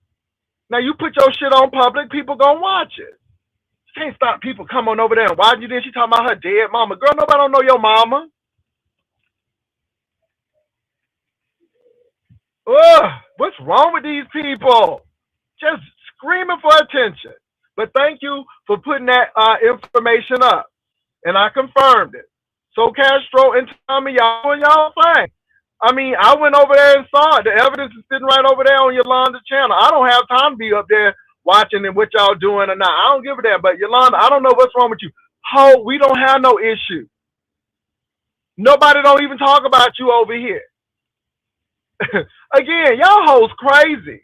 Now you put your shit on public, people gonna watch it. You can't stop people coming over there and watch you. Then she talking about her dead mama. Girl, nobody don't know your mama. Ugh, what's wrong with these people? Just screaming for attention. But thank you for putting that information up. And I confirmed it. So Castro and Tommy, y'all doing y'all thing. I mean, I went over there and saw it. The evidence is sitting right over there on Yolanda's channel. I don't have time to be up there watching and what y'all doing or not. I don't give a damn. But Yolanda, I don't know what's wrong with you. Ho, we don't have no issue. Nobody don't even talk about you over here. Again, y'all hoes crazy.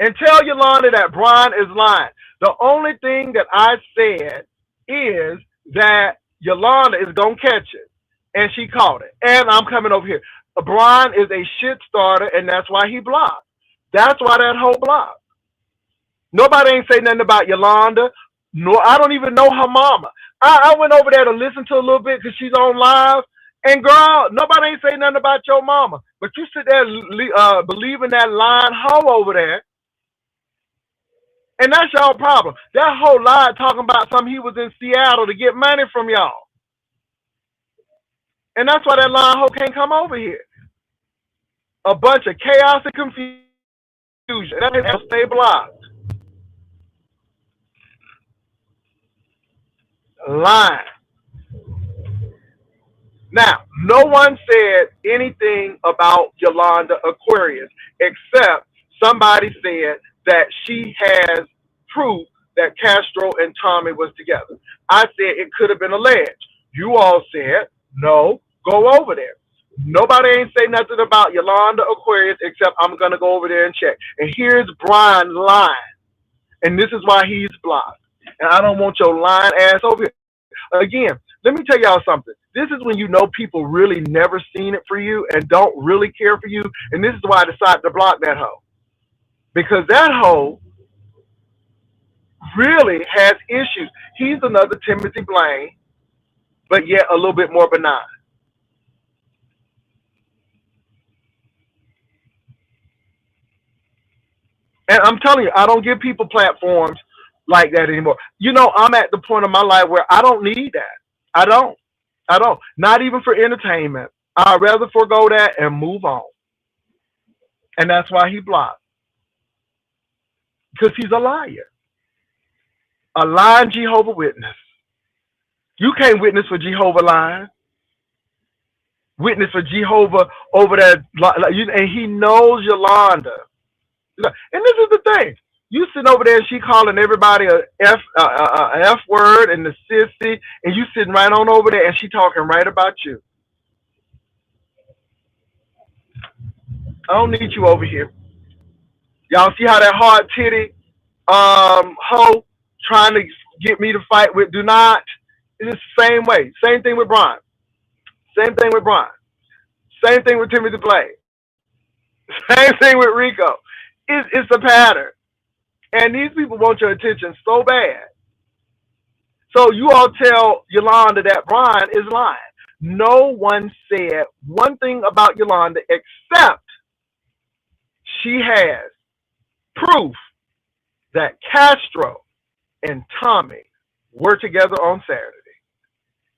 And tell Yolanda that Brian is lying. The only thing that I said is that Yolanda is going to catch it. And she caught it. And I'm coming over here. Brian is a shit starter, and that's why he blocked. That's why that whole block. Nobody ain't say nothing about Yolanda. No, I don't even know her mama. I went over there to listen to a little bit because she's on live. And girl, nobody ain't say nothing about your mama. But you sit there believing that lying hoe over there. And that's y'all problem. That whole lie talking about something he was in Seattle to get money from y'all. And that's why that lying hoe can't come over here. A bunch of chaos and confusion. That'll stay blocked. Lying. Now, no one said anything about Yolanda Aquarius except somebody said that she has proof that Castro and Tommy was together. I said it could have been alleged. You all said, no, go over there. Nobody ain't say nothing about Yolanda Aquarius except I'm going to go over there and check. And here's Brian lying. And this is why he's blocked. And I don't want your lying ass over here. Again, let me tell y'all something. This is when you know people really never seen it for you and don't really care for you. And this is why I decided to block that hoe. Because that hoe really has issues. He's another Timothy Blaine, but yet a little bit more benign. And I'm telling you, I don't give people platforms like that anymore. You know, I'm at the point of my life where I don't need that. I don't. I don't. Not even for entertainment. I'd rather forego that and move on. And that's why he blocked. Because he's a liar. A lying Jehovah Witness. You can't witness for Jehovah lying. Witness for Jehovah over there. And he knows Yolanda. And this is the thing. You sitting over there and she calling everybody a F word and the sissy, and you sitting right on over there and she talking right about you. I don't need you over here. Y'all see how that hard titty hoe trying to get me to fight with do not? It's the same way. Same thing with Brian. Same thing with Brian. Same thing with Timothy Blaine. Same thing with Rico. It's a pattern. And these people want your attention so bad. So you all tell Yolanda that Brian is lying. No one said one thing about Yolanda except she has proof that Castro and Tommy were together on Saturday.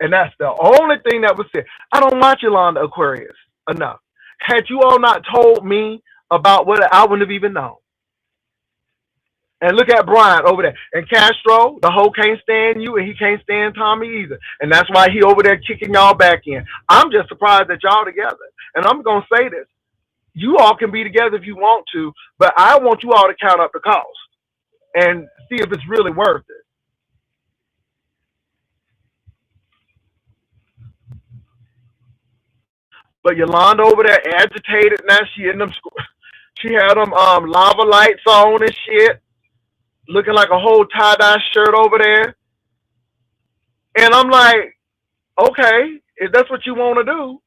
And that's the only thing that was said. I don't watch Yolanda Aquarius enough. Had you all not told me about what, I wouldn't have even known. And look at Brian over there. And Castro, the hoe can't stand you, and he can't stand Tommy either. And that's why he over there kicking y'all back in. I'm just surprised that y'all together. And I'm going to say this. You all can be together if you want to, but I want you all to count up the cost and see if it's really worth it. But Yolanda over there agitated. Now she in them. She had them lava lights on and shit, looking like a whole tie dye shirt over there. And I'm like, okay, if that's what you want to do.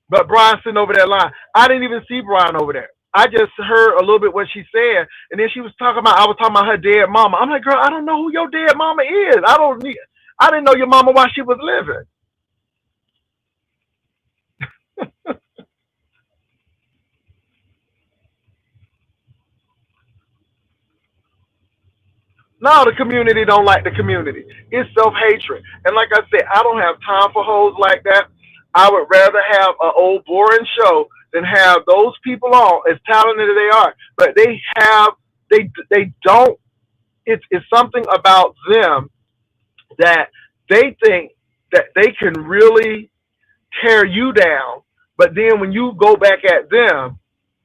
But Brian sitting over there lying. I didn't even see Brian over there. I just heard a little bit what she said, and then she was talking about. I was talking about her dead mama. I'm like, girl, I don't know who your dead mama is. I don't need. I didn't know your mama while she was living. No, the community don't like the community. It's self-hatred. And like I said, I don't have time for hoes like that. I would rather have an old boring show than have those people on, as talented as they are. But they don't, it's something about them that they think that they can really tear you down. But then when you go back at them,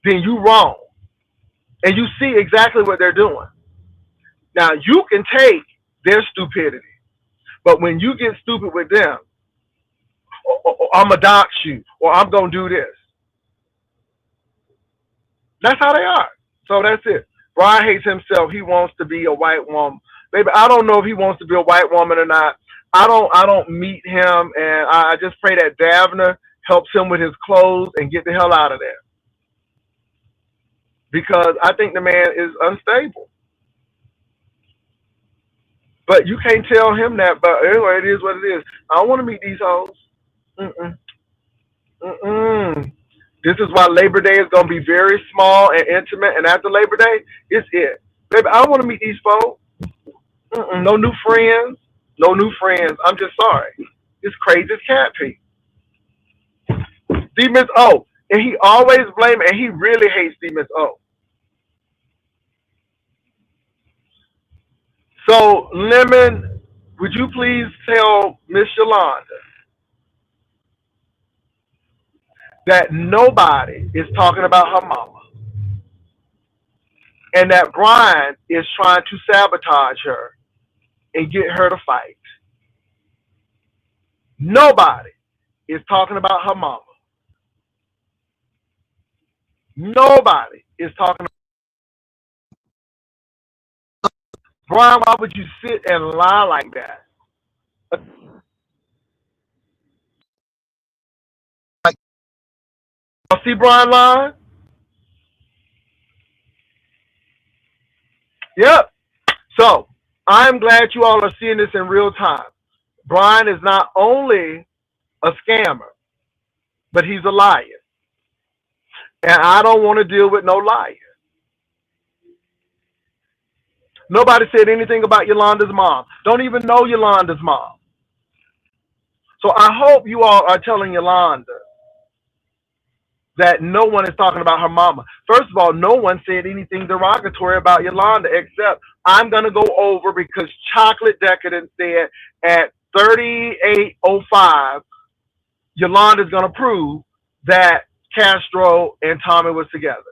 then you wrong. And you see exactly what they're doing. Now you can take their stupidity, but when you get stupid with them, or I'm gonna dox you, or I'm gonna do this. That's how they are. So that's it. Brian hates himself. He wants to be a white woman. Baby, I don't know if he wants to be a white woman or not. I don't meet him, and I just pray that Davner helps him with his clothes and get the hell out of there. Because I think the man is unstable. But you can't tell him that. But anyway, it is what it is. I don't want to meet these hoes. Mm-mm. Mm-mm. This is why Labor Day is going to be very small and intimate. And after Labor Day, it's it. Baby, I don't want to meet these folks. Mm-mm. No new friends. No new friends. I'm just sorry. It's crazy as cat pee. D Miss O. And he always blame it, and he really hates D Miss O. So, Lemon, would you please tell Miss Yolanda that nobody is talking about her mama and that Brian is trying to sabotage her and get her to fight? Nobody is talking about her mama. Nobody is talking about Brian. Why would you sit and lie like that? See Brian lying? Yep. So I'm glad you all are seeing this in real time. Brian is not only a scammer, but he's a liar. And I don't want to deal with no liar. Nobody said anything about Yolanda's mom. Don't even know Yolanda's mom. So I hope you all are telling Yolanda that no one is talking about her mama. First of all, no one said anything derogatory about Yolanda except I'm going to go over because Chocolate Decadent said at 38:05, Yolanda's going to prove that Castro and Tommy was together.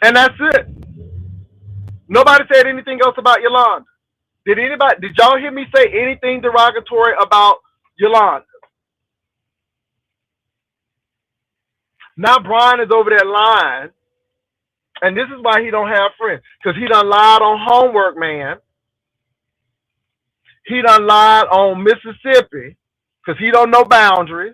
And that's it. Nobody said anything else about Yolanda. Did y'all hear me say anything derogatory about Yolanda? Now Brian is over there lying, and this is why he don't have friends, because he done lied on Homework Man. He done lied on Mississippi, because he don't know boundaries.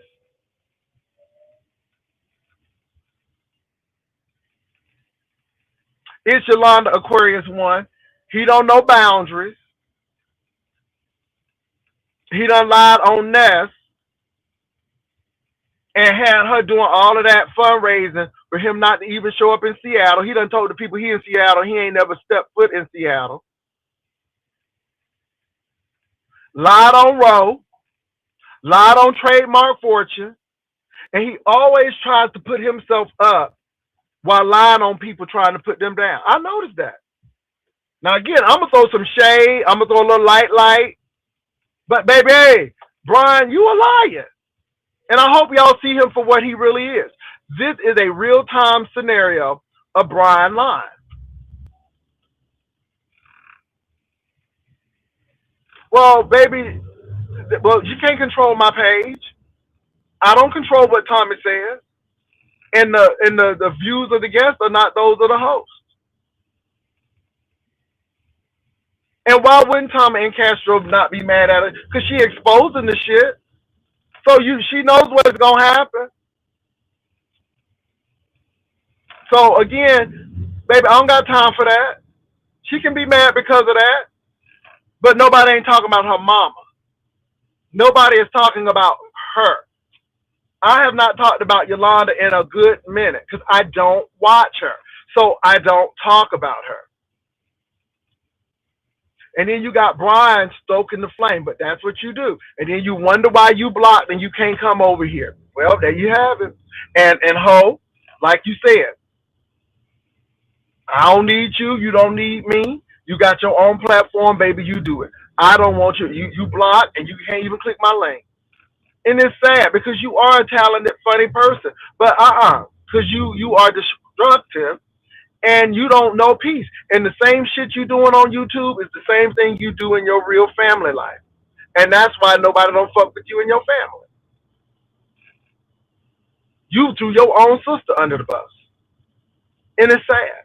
It's Yolanda Aquarius 1. He don't know boundaries. He done lied on Ness and had her doing all of that fundraising for him not to even show up in Seattle. He done told the people he in Seattle, he ain't never stepped foot in Seattle. Lied on Roe, lied on Trademark Fortune, and he always tries to put himself up while lying on people trying to put them down. I noticed that. Now again, I'm gonna throw some shade, I'm gonna throw a little light, but baby, hey, Brian, you a liar. And I hope y'all see him for what he really is. This is a real-time scenario of Brian lying. Well, baby, well, you can't control my page. I don't control what Tommy says. And the views of the guests are not those of the host. And why wouldn't Tommy and Castro not be mad at her? Because she exposing the shit. So she knows what's gonna happen. So again, baby, I don't got time for that. She can be mad because of that. But nobody ain't talking about her mama. Nobody is talking about her. I have not talked about Yolanda in a good minute because I don't watch her. So I don't talk about her. And then you got Brian stoking the flame, but that's what you do. And then you wonder why you blocked and you can't come over here. Well, there you have it. And Ho, like you said, I don't need you. You don't need me. You got your own platform, baby. You do it. I don't want you. You block and you can't even click my link. And it's sad because you are a talented, funny person. But because you are destructive and you don't know peace. And the same shit you doing on YouTube is the same thing you do in your real family life. And that's why nobody don't fuck with you and your family. You threw your own sister under the bus. And it's sad.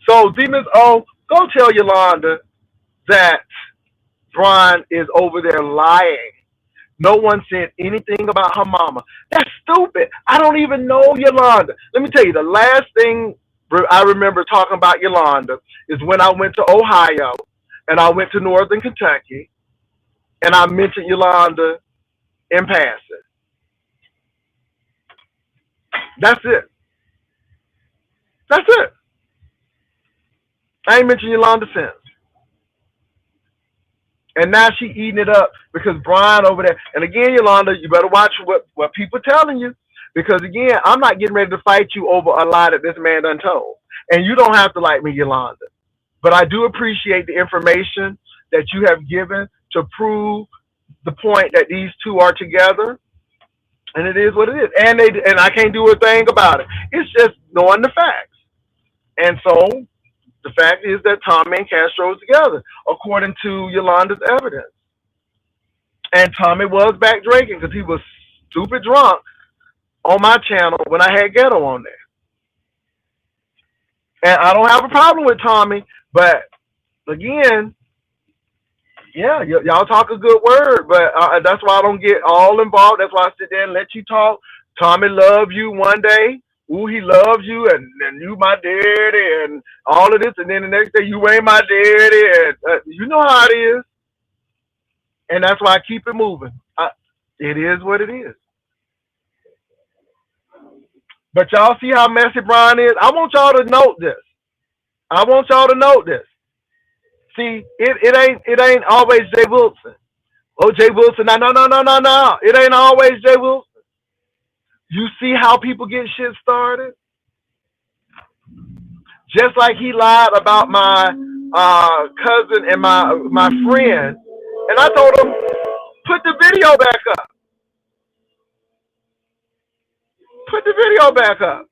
So Demons O, go tell Yolanda that Brian is over there lying. No one said anything about her mama. That's stupid. I don't even know Yolanda. Let me tell you, the last thing I remember talking about Yolanda is when I went to Ohio and I went to Northern Kentucky and I mentioned Yolanda in passing. That's it. That's it. I ain't mentioned Yolanda since. And now she eating it up because Brian over there. And again, Yolanda, you better watch what people telling you. Because again, I'm not getting ready to fight you over a lie that this man done told. And you don't have to like me, Yolanda. But I do appreciate the information that you have given to prove the point that these two are together. And it is what it is. And I can't do a thing about it. It's just knowing the facts. And so the fact is that Tommy and Castro was together, according to Yolanda's evidence. And Tommy was back drinking because he was stupid drunk on my channel when I had Ghetto on there. And I don't have a problem with Tommy, but again, yeah, y'all talk a good word, but that's why I don't get all involved. That's why I sit there and let you talk. Tommy loves you one day. Ooh, he loves you, and you my daddy, and all of this, and then the next day you ain't my daddy, and you know how it is. And that's why I keep it moving. It is what it is. But y'all see how messy Brian is? I want y'all to note this. I want y'all to note this. See, it ain't always Jay Wilson. Oh, Jay Wilson, no. It ain't always Jay Wilson. You see how people get shit started? Just like he lied about my cousin and my friend. And I told him, put the video back up. Put the video back up.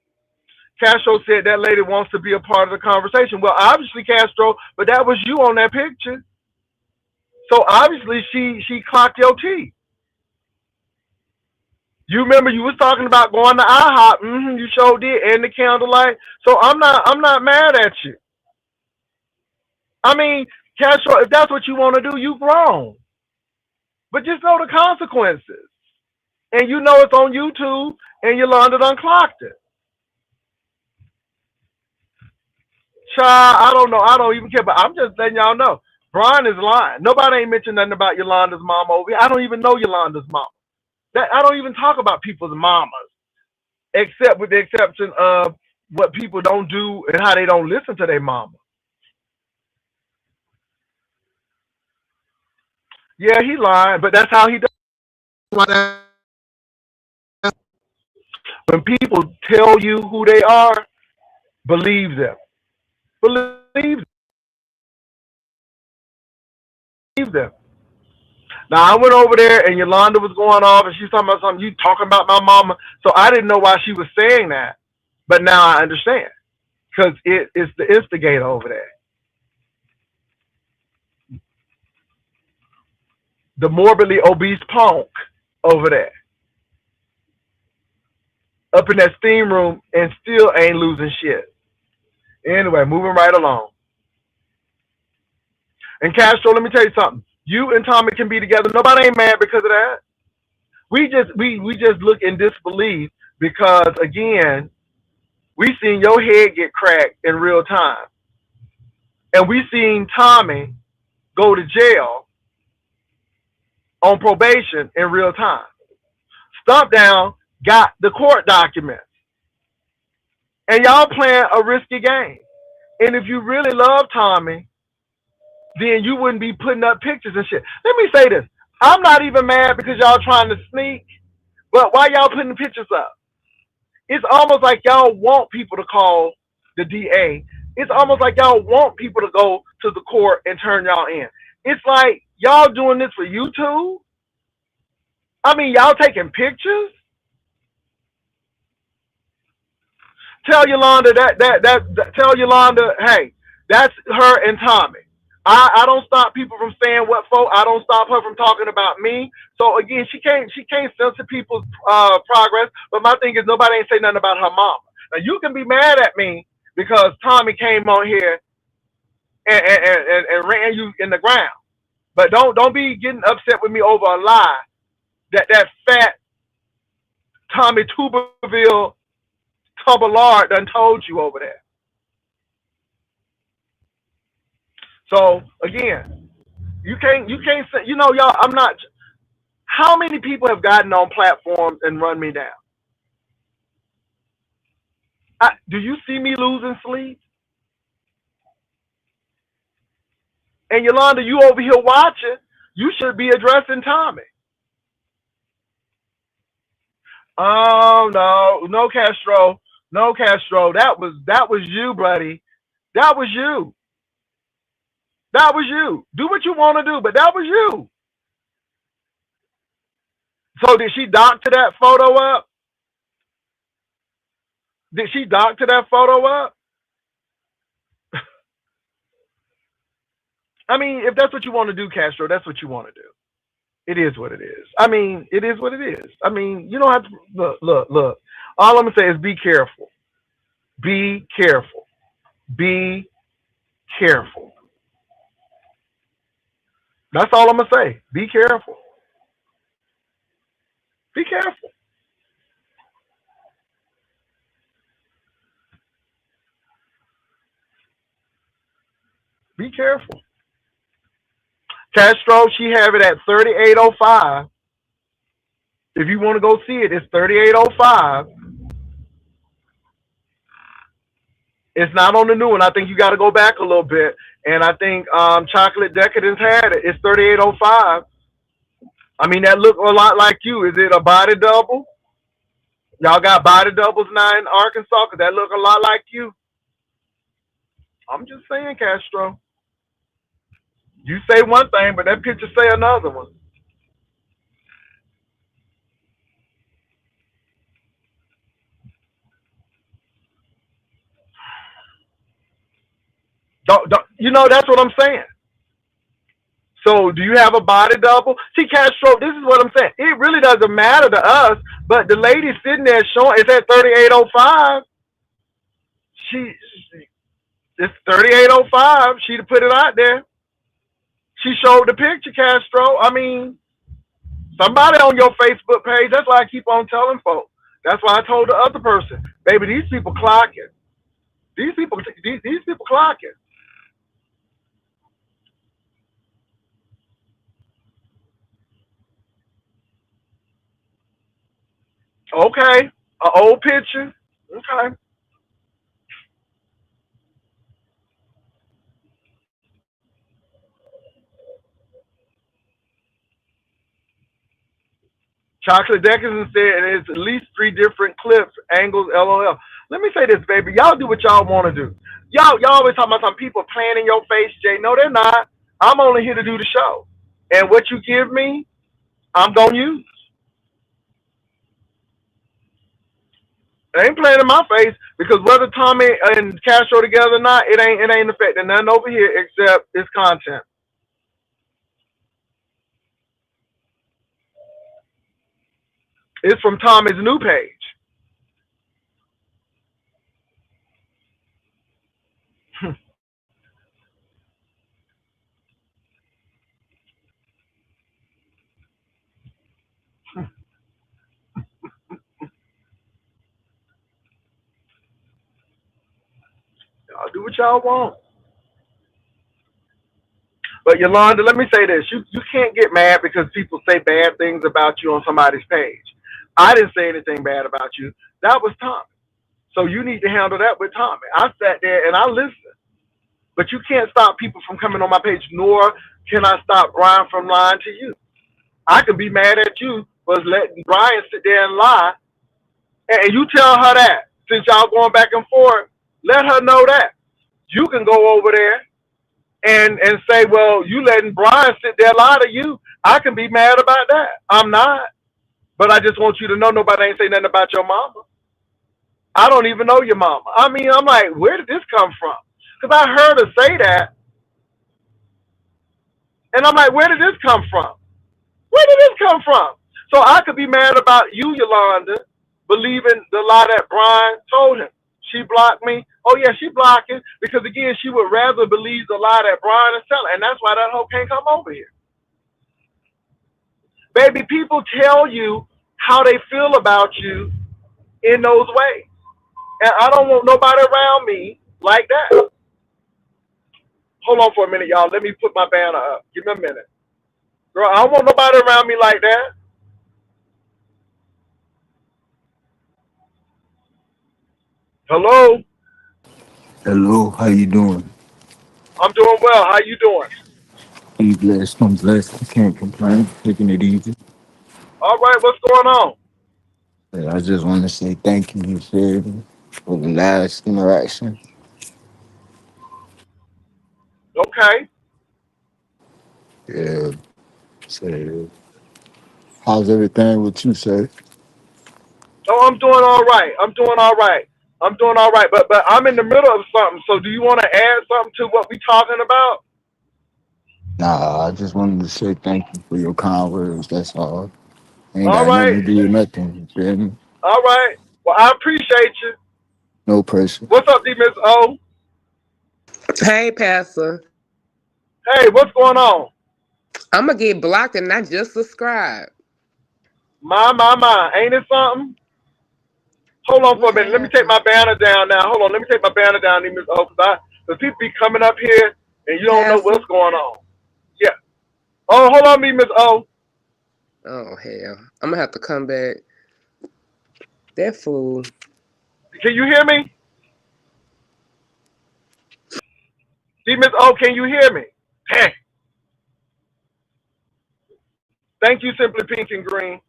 Castro said that lady wants to be a part of the conversation. Well, obviously, Castro, but that was you on that picture. So obviously she clocked your teeth. You remember you was talking about going to IHOP. You sure did, and the candlelight. So I'm not mad at you. I mean, Castro, if that's what you want to do, you've grown. But just know the consequences. And you know it's on YouTube, and Yolanda done clocked it. Child, I don't know. I don't even care. But I'm just letting y'all know. Brian is lying. Nobody ain't mentioned nothing about Yolanda's mom over here. I don't even know Yolanda's mom. That I don't even talk about people's mamas, except with the exception of what people don't do and how they don't listen to their mama. Yeah, he lying, but that's how he does. When people tell you who they are, believe them. Believe them. Now I went over there and Yolanda was going off and she's talking about something. You talking about my mama? So I didn't know why she was saying that, but now I understand because it's the instigator over there, the morbidly obese punk over there, up in that steam room and still ain't losing shit. Anyway, moving right along. And Castro, let me tell you something. You and Tommy can be together. Nobody ain't mad because of that. We just look in disbelief because again, we seen your head get cracked in real time. And we seen Tommy go to jail on probation in real time. Stomp Down got the court documents. And y'all playing a risky game. And if you really love Tommy, then you wouldn't be putting up pictures and shit. Let me say this. I'm not even mad because y'all trying to sneak, but why y'all putting pictures up? It's almost like y'all want people to call the DA. It's almost like y'all want people to go to the court and turn y'all in. It's like y'all doing this for YouTube. I mean, y'all taking pictures. Tell Yolanda tell Yolanda, hey, that's her and Tommy. I don't stop people from saying what for. I don't stop her from talking about me. So again, she can't censor people's progress. But my thing is nobody ain't say nothing about her mama. Now you can be mad at me because Tommy came on here and ran you in the ground. But don't be getting upset with me over a lie that fat Tommy Tuberville Tuballard done told you over there. So again, you can't say, y'all, I'm not. How many people have gotten on platforms and run me down? Do you see me losing sleep? And Yolanda, you over here watching, you should be addressing Tommy. Oh no, Castro. No, Castro. That was you, buddy. That was you. That was you. Do what you want to do, but that was you. So did she doctor that photo up? Did she doctor that photo up? I mean, if that's what you want to do, Castro, that's what you want to do. It is what it is. I mean, it is what it is. I mean, you don't have to look. All I'm gonna say is be careful. Be careful. Be careful. That's all I'm gonna say. Be careful. Be careful. Be careful. Castro, she have it at 3805. If you want to go see it, it's 3805. It's not on the new one. I think you got to go back a little bit. And I think Chocolate Decadence had it. It's 3805. I mean, that look a lot like you. Is it a body double? Y'all got body doubles now in Arkansas? Because that look a lot like you. I'm just saying, Castro. You say one thing, but that picture say another one. That's what I'm saying. So do you have a body double? See, Castro, this is what I'm saying. It really doesn't matter to us, but the lady sitting there showing it's at 3805. She it's 3805. She put it out there. She showed the picture, Castro. I mean, somebody on your Facebook page. That's why I keep on telling folks. That's why I told the other person, baby, these people clocking. These people clocking. Okay, an old picture. Okay. Chocolate Dickinson said it's at least 3 different clips, angles, LOL. Let me say this, baby. Y'all do what y'all want to do. Y'all always talking about some people playing in your face, Jay. No, they're not. I'm only here to do the show. And what you give me, I'm gonna use. They ain't playing in my face because whether Tommy and Castro together or not, it ain't affecting nothing over here except its content. It's from Tommy's new page. Y'all do what y'all want. But Yolanda, let me say this. You can't get mad because people say bad things about you on somebody's page. I didn't say anything bad about you. That was Tommy. So you need to handle that with Tommy. I sat there and I listened. But you can't stop people from coming on my page, nor can I stop Brian from lying to you. I could be mad at you for letting Brian sit there and lie. And you tell her that. Since y'all going back and forth, let her know that. You can go over there and say, well, you letting Brian sit there lie to you. I can be mad about that. I'm not. But I just want you to know nobody ain't say nothing about your mama. I don't even know your mama. I mean, I'm like, where did this come from? Because I heard her say that. And I'm like, where did this come from? Where did this come from? So I could be mad about you, Yolanda, believing the lie that Brian told him. She blocked me. Oh, yeah, she blocking because, again, she would rather believe the lie that Brian is telling. And that's why that hoe can't come over here. Baby, people tell you how they feel about you in those ways. And I don't want nobody around me like that. Hold on for a minute, y'all. Let me put my banner up. Give me a minute. Girl, I don't want nobody around me like that. Hello?
Hello, how you doing?
I'm doing well. How you doing?
I'm blessed. I'm blessed. I can't complain. Taking it easy.
All right, what's going on?
I just want to say thank you for the last interaction.
Okay.
Yeah. So, how's everything with you, sir?
Oh, I'm doing all right. I'm doing all right. I'm doing all right. But I'm in the middle of something. So do you want to add something to what we talking about?
Nah, I just wanted to say thank you for your kind words. That's all. Ain't
All
got nothing
right.
to do with nothing. You feel me?
All right. Well, I appreciate you.
No pressure.
What's up, D Miss O?
Hey, Pastor.
Hey, what's going on?
I'm going to get blocked and not just subscribe.
My. Ain't it something? Hold on for
What
a minute. Let me take
happened?
my banner down now. Hold on. Let me take my banner down, D Miss O, because people be coming up here and you don't know
Pastor?
what's going on. Yeah. Oh, hold on, D Miss O.
Oh, hell. I'm going to have to come back. That fool.
Can you hear me? D Miss O, can you hear me? Hey. Thank you, Simply Pink and Green.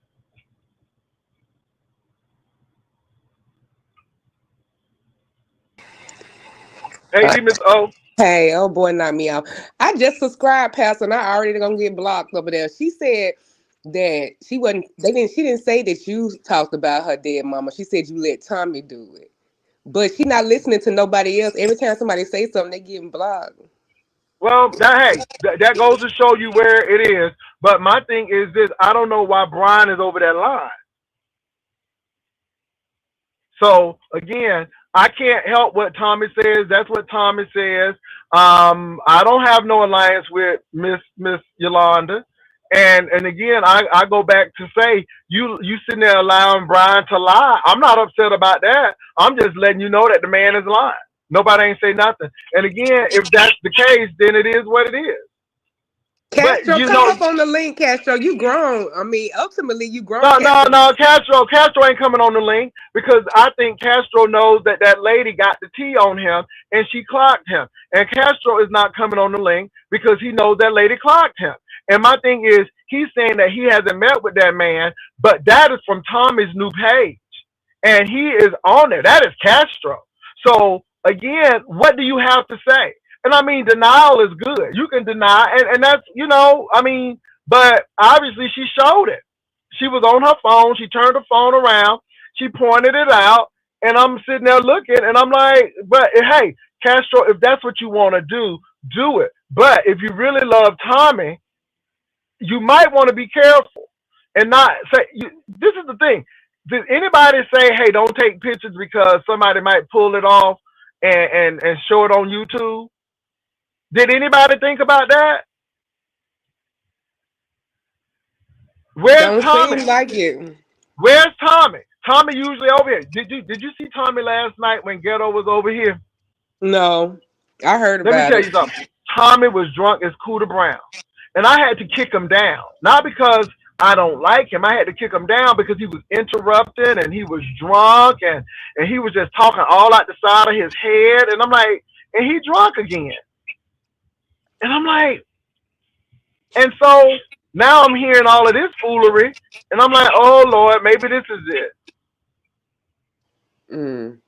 Hey, D Miss O.
Hey, oh boy, knock me out. I just subscribed, Pastor, and I already gonna get blocked over there. She said that she didn't say that you talked about her dead mama. She said you let Tommy do it. But she not listening to nobody else. Every time somebody say something, they getting blocked.
Well, that goes to show you where it is. But my thing is this: I don't know why Brian is over that line. So again, I can't help what Tommy says. That's what Tommy says. I don't have no alliance with Miss Yolanda. And again, I go back to say you sitting there allowing Brian to lie. I'm not upset about that. I'm just letting you know that the man is lying. Nobody ain't say nothing. And again, if that's the case, then it is what it is. But
Castro,
you
come
know,
up on the link, Castro. You grown. I mean, ultimately, you grown,
no, no,
Castro.
no. Castro ain't coming on the link because I think Castro knows that that lady got the T on him and she clocked him. And Castro is not coming on the link because he knows that lady clocked him. And my thing is, he's saying that he hasn't met with that man, but that is from Tommy's new page, and he is on there. That is Castro. So again, what do you have to say? And I mean, denial is good. You can deny, and that's I mean, but obviously she showed it. She was on her phone. She turned the phone around. She pointed it out, and I'm sitting there looking, and I'm like, but hey, Castro, if that's what you want to do it. But if you really love Tommy, you might want to be careful and not say. This is the thing. Did anybody say, "Hey, don't take pictures because somebody might pull it off and show it on YouTube"? Did anybody think about that? Where's
Don't
Tommy?
seem like it.
Where's Tommy? Tommy usually over here. Did you see Tommy last night when Ghetto was over here?
No, I heard
Let me
about
tell
it.
you something. Tommy was drunk as Cooter Brown. And I had to kick him down. Not because I don't like him. I had to kick him down because he was interrupting and he was drunk and he was just talking all out the side of his head. And I'm like, and he drunk again. And I'm like, and so now I'm hearing all of this foolery. And I'm like, oh Lord, maybe this is it.
Mm.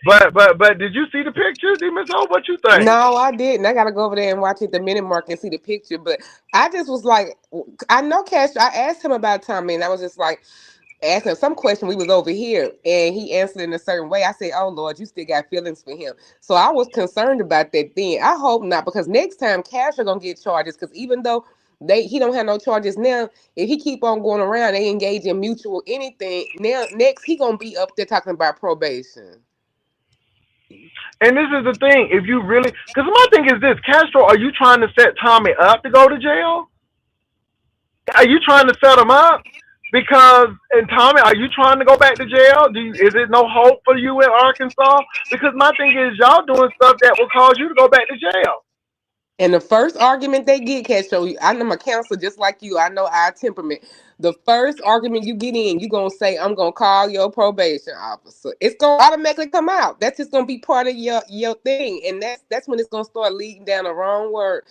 But did you see the picture, D Miss O? What you think?
No, I didn't. I gotta go over there and watch it the minute mark and see the picture. But I just was like, I know Castro. I asked him about Tommy, and I was just like, asking him some question. We was over here, and he answered in a certain way. I said, "Oh Lord, you still got feelings for him." So I was concerned about that then. I hope not, because next time Castro gonna get charges. Because even though he don't have no charges now, if he keep on going around, they engage in mutual anything. Now next he gonna be up there talking about probation.
And this is the thing. If you really, because my thing is this, Castro, are you trying to set Tommy up to go to jail? Are you trying to set him up? Because, and Tommy, are you trying to go back to jail? Is it no hope for you in Arkansas? Because my thing is, y'all doing stuff that will cause you to go back to jail.
And the first argument they get, Castro, I know my counselor just like you. I know our temperament. The first argument you get in, you gonna say, "I'm gonna call your probation officer." It's gonna automatically come out. That's just gonna be part of your thing, and that's when it's gonna start leading down the wrong word.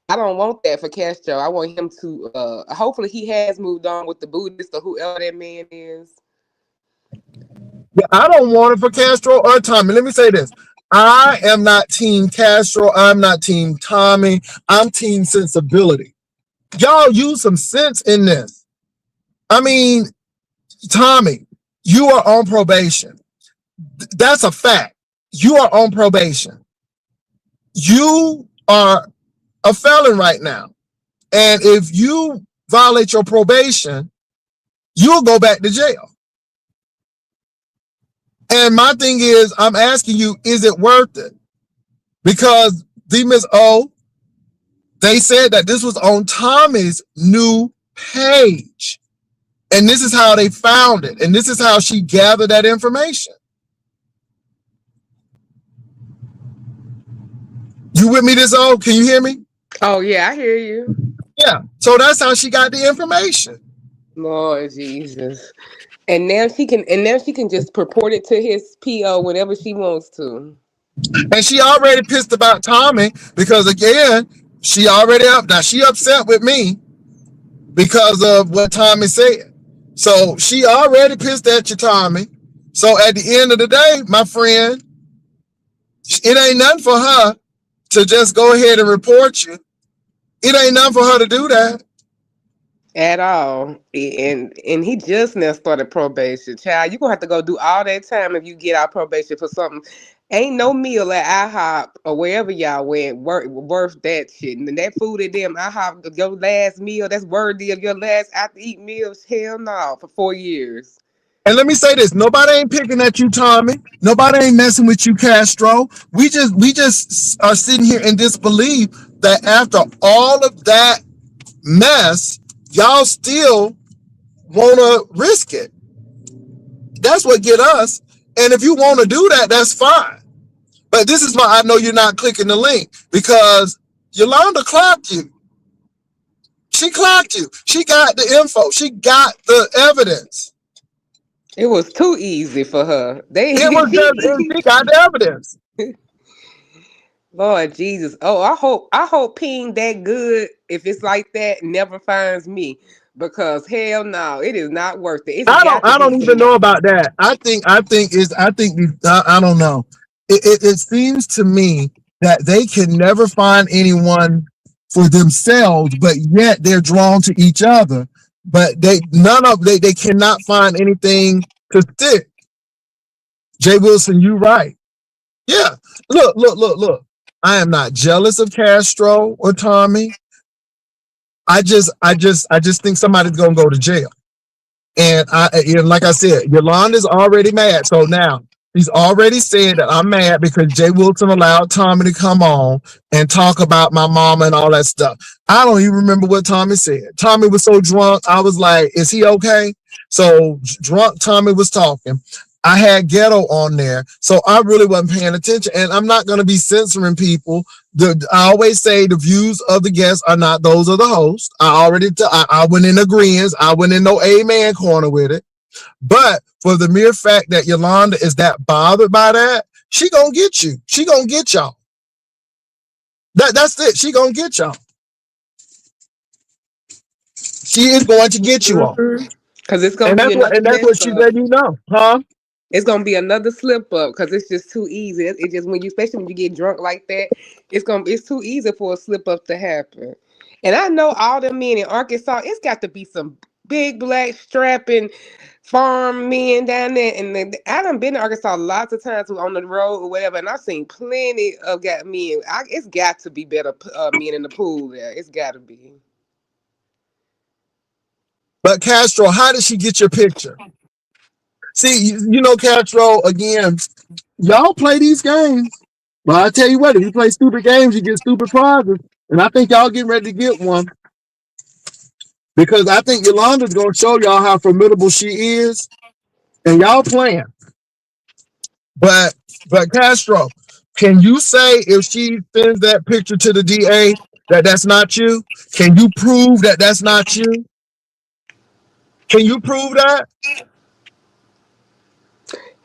I don't want that for Castro. I want him to. Hopefully, he has moved on with the Buddhist or whoever that man is.
Yeah, I don't want it for Castro or Tommy. Let me say this. I am not team Castro. I'm not team Tommy. I'm team sensibility. Y'all use some sense in this. I mean, Tommy, you are on probation. That's a fact. You are on probation. You are a felon right now. And if you violate your probation, you'll go back to jail. And my thing is, I'm asking you, is it worth it? Because the Miss O, they said that this was on Tommy's new page. And this is how they found it. And this is how she gathered that information. You with me, this O? Can you hear me?
Oh yeah, I hear you.
Yeah. So that's how she got the information.
Lord Jesus. And now she can just purport it to his PO whenever she wants to.
And she already pissed about Tommy because, again, she already up. Now, she upset with me because of what Tommy said. So she already pissed at you, Tommy. So at the end of the day, my friend, it ain't nothing for her to just go ahead and report you. It ain't nothing for her to do that.
At all. And he just now started probation. Child, you gonna have to go do all that time if you get out probation for something. Ain't no meal at IHOP or wherever y'all went worth that shit. And that food at them IHOP, your last meal, that's worthy of your last after eat meals. Hell no, for 4 years.
And let me say this: nobody ain't picking at you, Tommy. Nobody ain't messing with you, Castro. We just are sitting here in disbelief that after all of that mess, y'all still want to risk it. That's what get us. And if you want to do that, that's fine. But this is why I know you're not clicking the link, because Yolanda clocked you. She clocked you. She got the info. She got the evidence.
It was too easy for her. They
It was just, she got the evidence.
Lord Jesus. Oh, I hope Ping that good, if it's like that, never finds me. Because hell no, it is not worth it. It's got to
I
be
don't even
some.
know about that. I don't know. It seems to me that they can never find anyone for themselves, but yet they're drawn to each other. But they cannot find anything to stick. Jay Wilson, you right. Yeah. Look. I am not jealous of Castro or Tommy. I just think somebody's gonna go to jail. And like I said, Yolanda's already mad. So now she's already said that I'm mad because Jay Wilson allowed Tommy to come on and talk about my mama and all that stuff. I don't even remember what Tommy said. Tommy was so drunk. I was like, is he okay? So drunk Tommy was talking. I had Ghetto on there, so I really wasn't paying attention. And I'm not going to be censoring people. I always say the views of the guests are not those of the host. I went in agreement. I went in no amen corner with it. But for the mere fact that Yolanda is that bothered by that, she gonna get you. She gonna get y'all. That's it. She gonna get y'all. She is going to get you all.
Because it's gonna
And
be another
that's
mess
what she
up.
letting you know, huh?
It's gonna be another slip up because it's just too easy. It just when you, especially when you get drunk like that, it's too easy for a slip up to happen. And I know all the men in Arkansas. It's got to be some big black strapping farm men down there. And I done been to Arkansas lots of times on the road or whatever, and I've seen plenty of got men. It's got to be better men in the pool there. It's got to be.
But Castro, how did she get your picture? See, you know, Castro, again, y'all play these games. But I tell you what, if you play stupid games, you get stupid prizes. And I think y'all getting ready to get one. Because I think Yolanda's gonna show y'all how formidable she is. And y'all playing. But Castro, can you say if she sends that picture to the DA that that's not you? Can you prove that that's not you? Can you prove that?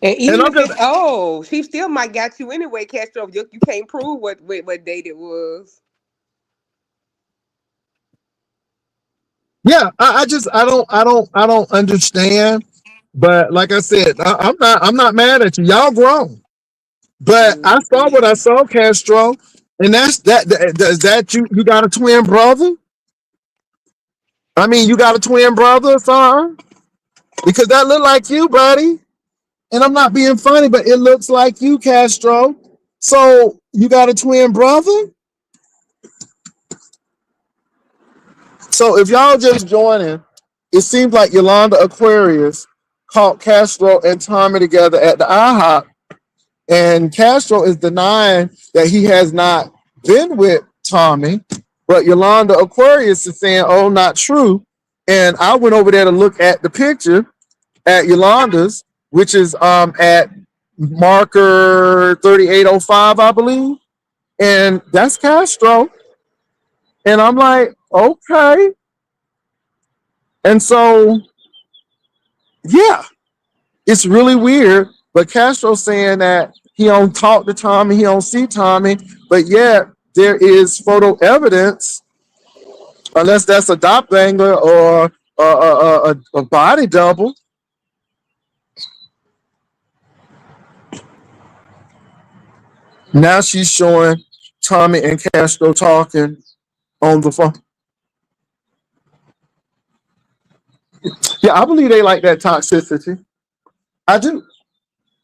And
And
even
I'm
if
just,
it's she still might got you anyway, Castro. You can't prove what date it was.
yeah, I don't understand. But like I said, I'm not mad at you. Y'all grown. But I saw what I saw, Castro, and is that you got a twin brother? I mean, you got a twin brother or something? Because that look like you, buddy. And I'm not being funny, but it looks like you, Castro. So you got a twin brother? So if y'all just joining, it seems like Yolanda Aquarius caught Castro and Tommy together at the IHOP, and Castro is denying that he has not been with Tommy, but Yolanda Aquarius is saying, "Oh, not true." And I went over there to look at the picture at Yolanda's, which is at marker 3805, I believe, and that's Castro. And I'm like, okay. And so, yeah, it's really weird. But Castro saying that he don't talk to Tommy, he don't see Tommy, but yet there is photo evidence, unless that's a doppelganger or a body double. Now she's showing Tommy and Castro talking on the phone. Yeah, I believe they like that toxicity. I do.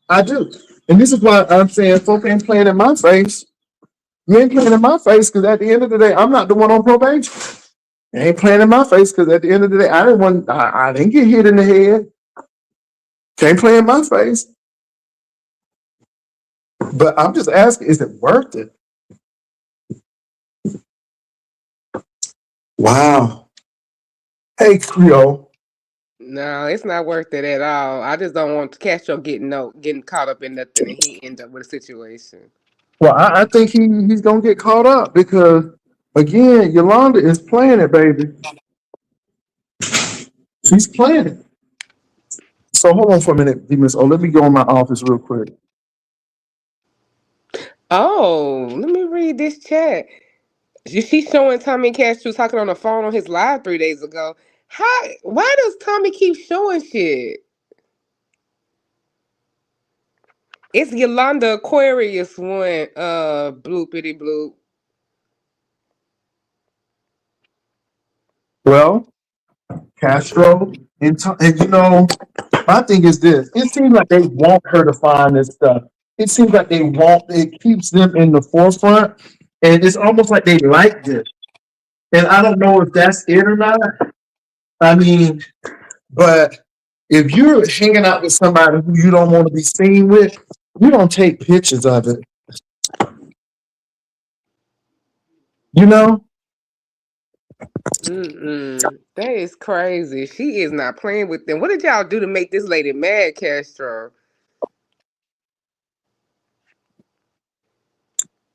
I do. And this is why I'm saying folk ain't playing in my face. You ain't playing in my face because at the end of the day, I'm not the one on probation. You ain't playing in my face because at the end of the day, I didn't get hit in the head. Can't play in my face. But I'm just asking, is it worth it? Wow. Hey, Creole.
No, it's not worth it at all. I just don't want Castro getting caught up in nothing and he end up with a situation.
Well, I think he's gonna get caught up because again, Yolanda is playing it, baby. She's playing it. So hold on for a minute, Miss O. Let me go in my office real quick.
Oh, let me read this chat. She's showing Tommy Castro talking on the phone on his live 3 days ago. How? Why does Tommy keep showing shit? It's Yolanda Aquarius one. Bloopity bloop.
Well, Castro and my thing is this. It seems like they want her to find this stuff. It seems like it keeps them in the forefront. And it's almost like they like this. And I don't know if that's it or not. I mean, but if you're hanging out with somebody who you don't want to be seen with, you don't take pictures of it. You know?
That is crazy. She is not playing with them. What did y'all do to make this lady mad, Castro?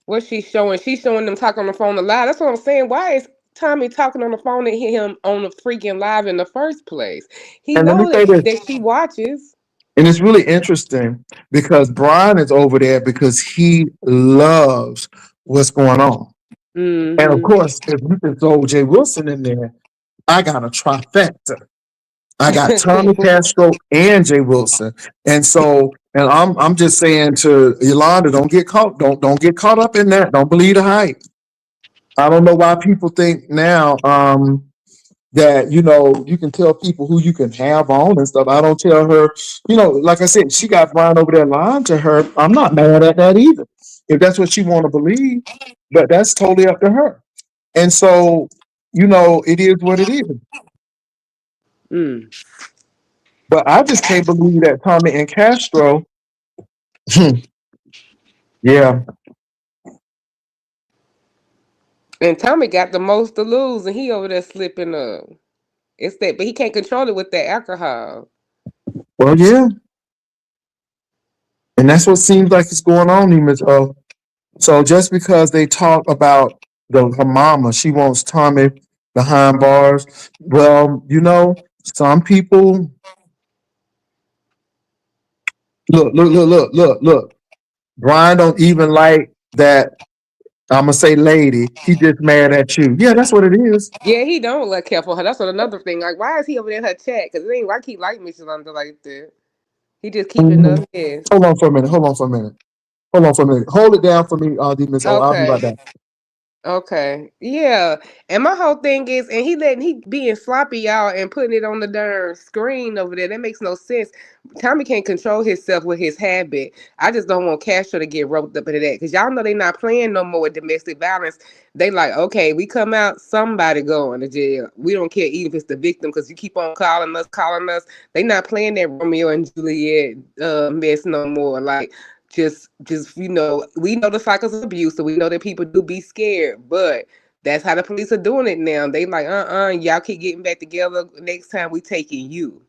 What she's showing? She's showing them talking on the phone live. That's what I'm saying. Why is Tommy talking on the phone to hit him on the freaking live in the first place? He
And let me
know
say this.
that she watches.
And it's really interesting because Brian is over there because he loves what's going on. And of
Mm-hmm.
course, if you can throw Jay Wilson in there, I got a trifecta. I got Tommy Castro and Jay Wilson. And so, and I'm just saying to Yolanda, don't get caught up in that. Don't believe the hype. I don't know why people think now that you can tell people who you can have on and stuff. I don't tell her, like I said, she got Brian over there lying to her. I'm not mad at that either. If that's what she want to believe, but that's totally up to her. And so, it is what it is.
Mm.
But I just can't believe that Tommy and Castro, yeah.
And Tommy got the most to lose, and he over there slipping up. It's that, but he can't control it with that alcohol.
Well, yeah. And that's what seems like it's going on, Miss O. So just because they talk about her mama, she wants Tommy behind bars. Well, some people look. Brian don't even like that. I'm gonna say, lady. He just mad at you. Yeah, that's what it is.
Yeah, he don't look careful. That's what another thing. Like, why is he over there in her chat? Because it ain't like he like Miss Yolanda like that. He just keeping
Mhm.
up his.
Hold on for a minute. Hold on for a minute. Hold on for a minute. Hold it down for me, Miss O. I'll be right
Okay.
back.
Okay. Yeah. And my whole thing is, and he being sloppy, y'all, and putting it on the darn screen over there. That makes no sense. Tommy can't control himself with his habit. I just don't want Castro to get roped up into that. Because y'all know they not playing no more with domestic violence. They like, okay, we come out, somebody going to jail. We don't care even if it's the victim, because you keep on calling us. They not playing that Romeo and Juliet mess no more. Like, just we know the cycles of abuse, so we know that people do be scared, but that's how the police are doing it now. They like, y'all keep getting back together, next time we taking you.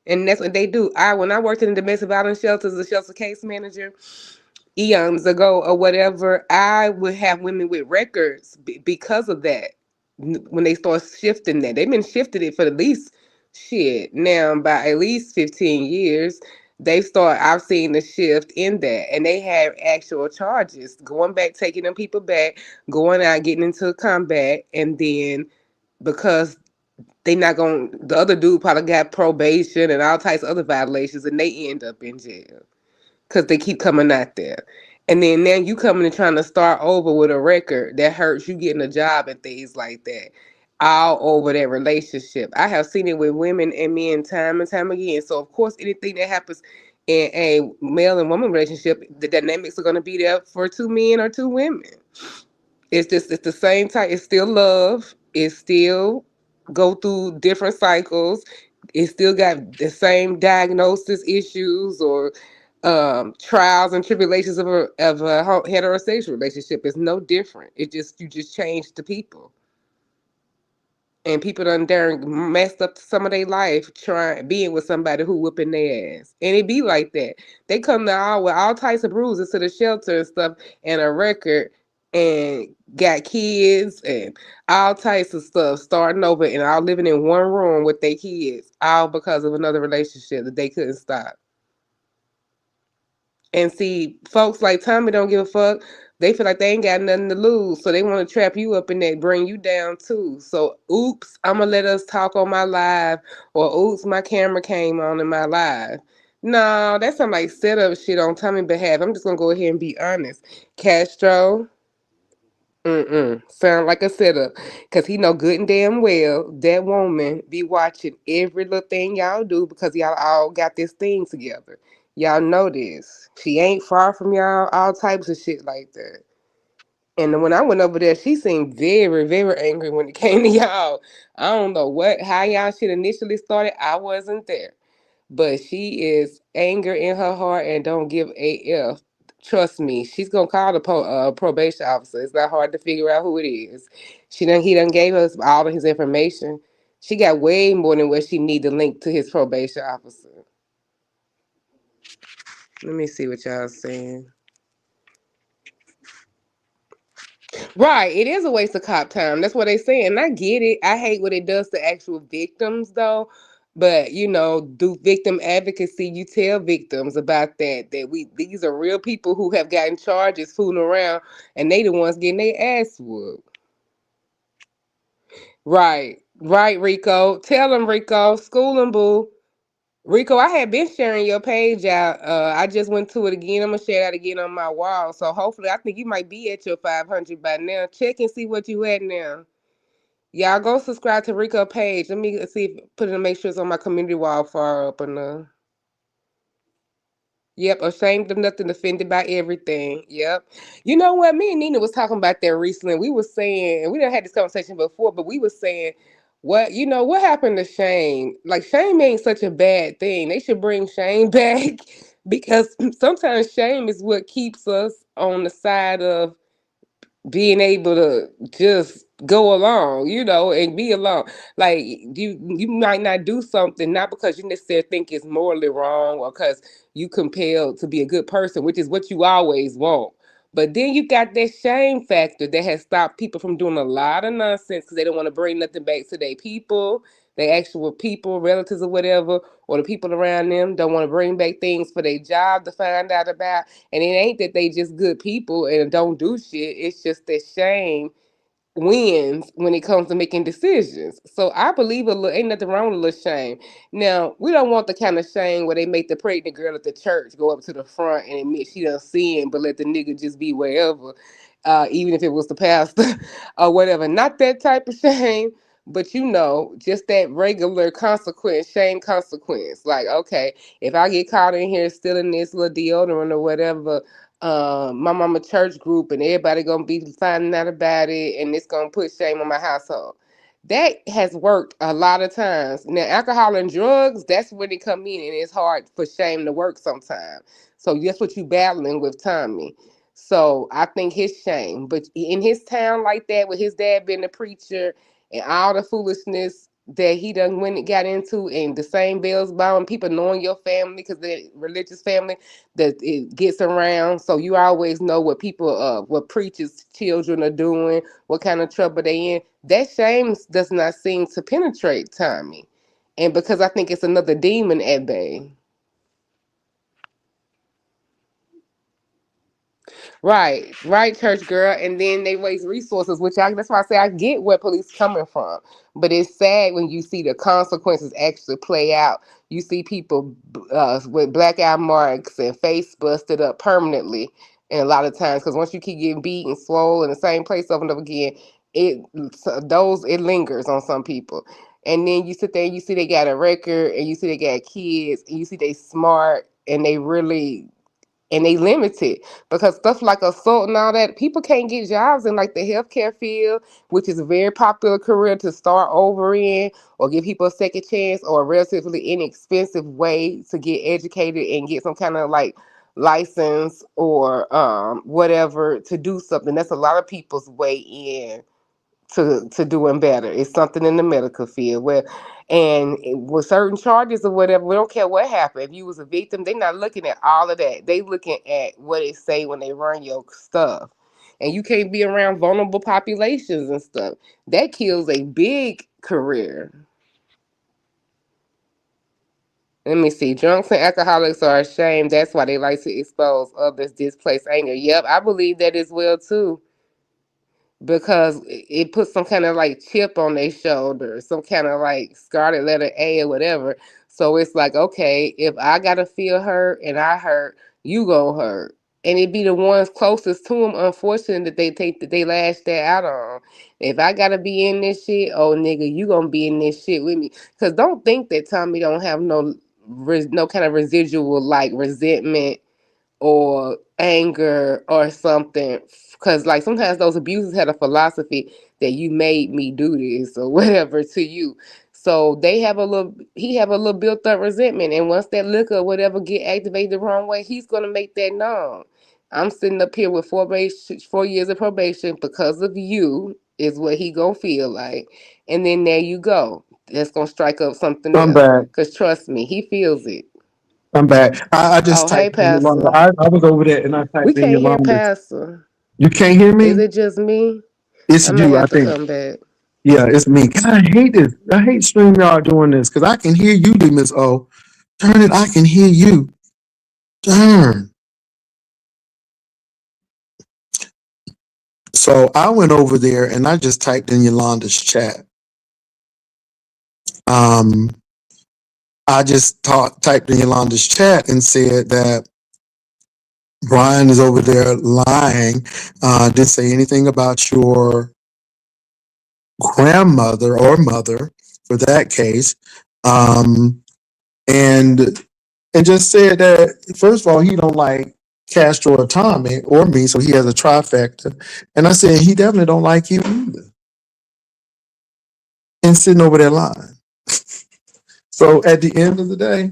And that's what they do. When I worked in the domestic violence shelters as a shelter case manager eons ago or whatever, I would have women with records because of that. When they start shifting that, they've been shifting it for at least shit now by at least 15 years. I've seen the shift in that, and they have actual charges going back, taking them people back, going out, getting into combat, and then because they not going, the other dude probably got probation and all types of other violations, and they end up in jail because they keep coming out there. And then now you coming and trying to start over with a record that hurts you getting a job and things like that. All over that relationship. I have seen it with women and men time and time again. So of course anything that happens in a male and woman relationship, the dynamics are gonna be there for two men or two women. It's the same type. It's still love. It's still go through different cycles. It still got the same diagnosis issues or trials and tribulations of a heterosexual relationship. It's no different. You just change the people. And people done darn messed up some of their life trying being with somebody who whooping their ass. And it be like that. They come to all with all types of bruises to the shelter and stuff and a record and got kids and all types of stuff starting over and all living in one room with their kids, all because of another relationship that they couldn't stop. And see, folks like Tommy don't give a fuck. They feel like they ain't got nothing to lose, so they want to trap you up in that, bring you down too. So, oops, I'm gonna let us talk on my live, or oops, my camera came on in my live. No, that's some like setup shit on Tommy's behalf. I'm just gonna go ahead and be honest. Castro, sound like a setup, cause he know good and damn well that woman be watching every little thing y'all do because y'all all got this thing together. Y'all know this. She ain't far from y'all. All types of shit like that. And when I went over there, she seemed very, very angry when it came to y'all. I don't know how y'all shit initially started. I wasn't there, but she is anger in her heart and don't give a f. Trust me, she's gonna call the probation officer. It's not hard to figure out who it is. He done gave us all of his information. She got way more than what she need to link to his probation officer. Let me see what y'all saying. Right, it is a waste of cop time. That's what they say, and I get it. I hate what it does to actual victims, though. But do victim advocacy. You tell victims about that these are real people who have gotten charges fooling around, and they the ones getting their ass whooped. Right, right, Rico. Tell them, Rico. School them, boo. Rico, I had been sharing your page out. I just went to it again. I'm gonna share that again on my wall. So hopefully, I think you might be at your 500 by now. Check and see what you at now. Y'all go subscribe to Rico page. Let me see if put it make sure it's on my community wall far up enough. Yep, ashamed of nothing, offended by everything. Yep. You know what? Me and Nina was talking about that recently. We were saying, and we done had this conversation before, but we were saying, what happened to shame? Like shame ain't such a bad thing. They should bring shame back because sometimes shame is what keeps us on the side of being able to just go along, and be alone. Like you might not do something not because you necessarily think it's morally wrong or because you compelled to be a good person, which is what you always want. But then you got that shame factor that has stopped people from doing a lot of nonsense because they don't want to bring nothing back to their people, their actual people, relatives or whatever, or the people around them don't want to bring back things for their job to find out about. And it ain't that they just good people and don't do shit. It's just that shame wins when it comes to making decisions. So I believe ain't nothing wrong with a little shame. Now, we don't want the kind of shame where they make the pregnant girl at the church go up to the front and admit she done sinned, but let the nigga just be wherever, even if it was the pastor or whatever. Not that type of shame, but just that regular consequence, shame consequence. Like, okay, if I get caught in here stealing this little deodorant or whatever, my mama church group and everybody gonna be finding out about it and it's gonna put shame on my household. That has worked a lot of times. Now alcohol and drugs, that's when they come in and it's hard for shame to work sometimes. So that's what you battling with Tommy. So I think his shame. But in his town like that, with his dad being a preacher and all the foolishness that he done when it got into and the same bells bound people knowing your family because they're religious family that it gets around, so you always know what people, what preachers' children are doing, what kind of trouble they in. That shame does not seem to penetrate Tommy, and because I think it's another demon at bay. Right, right, church girl, and then they waste resources, that's why I say I get where police coming from, but it's sad when you see the consequences actually play out. You see people with black eye marks and face busted up permanently, and a lot of times because once you keep getting beat and swollen in the same place over and over again, it it lingers on some people. And then you sit there and you see they got a record, and you see they got kids, and you see they smart, and they limited because stuff like assault and all that, people can't get jobs in like the healthcare field, which is a very popular career to start over in or give people a second chance or a relatively inexpensive way to get educated and get some kind of like license or whatever to do something. That's a lot of people's way in to doing better. It's something in the medical field where, and with certain charges or whatever, we don't care what happened. If you was a victim, they're not looking at all of that. They looking at what it say when they run your stuff. And you can't be around vulnerable populations and stuff. That kills a big career. Let me see. Drunks and alcoholics are ashamed. That's why they like to expose others' displaced anger. Yep, I believe that as well too, because it puts some kind of like chip on their shoulder, some kind of like scarlet letter A or whatever. So it's like, okay, if I gotta feel hurt and I hurt, you go hurt. And it be the ones closest to them, unfortunately, that they lash that out on. If I gotta be in this shit, oh nigga, you gonna be in this shit with me. Cause don't think that Tommy don't have no kind of residual like resentment or anger or something, because like sometimes those abuses had a philosophy that you made me do this or whatever to you. So he have a little built up resentment, and once that liquor or whatever get activated the wrong way, he's gonna make that known. I'm sitting up here with 4 years of probation because of you, is what he gonna feel like. And then there you go, that's gonna strike up something
I'm
else,
back.
because trust me, he feels it.
I'm back. I just
Oh, hey,
typed in Yolanda.
Pastor.
I was over there and I
We
typed in
can't hear
Yolanda.
Pastor.
You can't hear
Is
me?
it just me?
It's
I may
you, I
have to
think.
come back.
Yeah, it's me. God, I hate this. I hate StreamYard doing this because I can hear you, Miss O. Turn it, I can hear you. Darn. So I went over there and I just typed in Yolanda's chat. Um, I just typed in Yolanda's chat and said that Brian is over there lying. Didn't say anything about your grandmother or mother for that case. Um, and just said that first of all, he don't like Castro or Tommy or me, so he has a trifecta. And I said he definitely don't like you either. And sitting over there lying. So at the end of the day,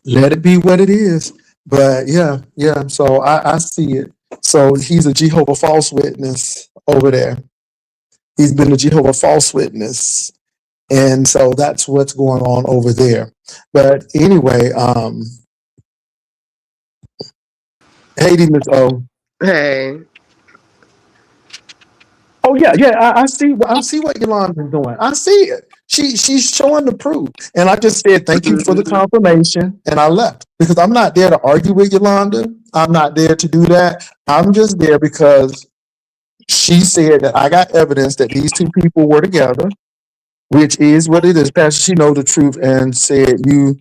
let it be what it is. But yeah. So I see it. So he's a Jehovah false witness over there. He's been a Jehovah false witness. And so that's what's going on over there. But anyway, Haiti Miss O.
Hey.
Oh yeah. I see what Yolanda's doing. I see it. She's showing the proof. And I just said thank you for the
Mm-hmm.
confirmation. And I left. Because I'm not there to argue with Yolanda. I'm not there to do that. I'm just there because she said that I got evidence that these two people were together, which is what it is. Pastor, she know the truth and said you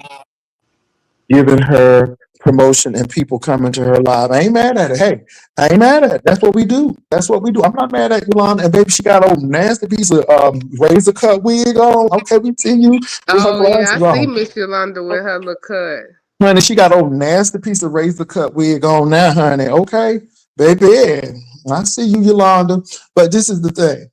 giving her promotion and people coming to her live. I ain't mad at it. Hey, I ain't mad at it. That's what we do. That's what we do. I'm not mad at Yolanda. And baby, she got a nasty piece of razor cut wig on. Okay, we see you with her
Oh yeah, I
glasses
see
on.
Miss Yolanda with her little cut.
Honey, she got a nasty piece of razor cut wig on now, honey. Okay, baby. I see you, Yolanda. But this is the thing.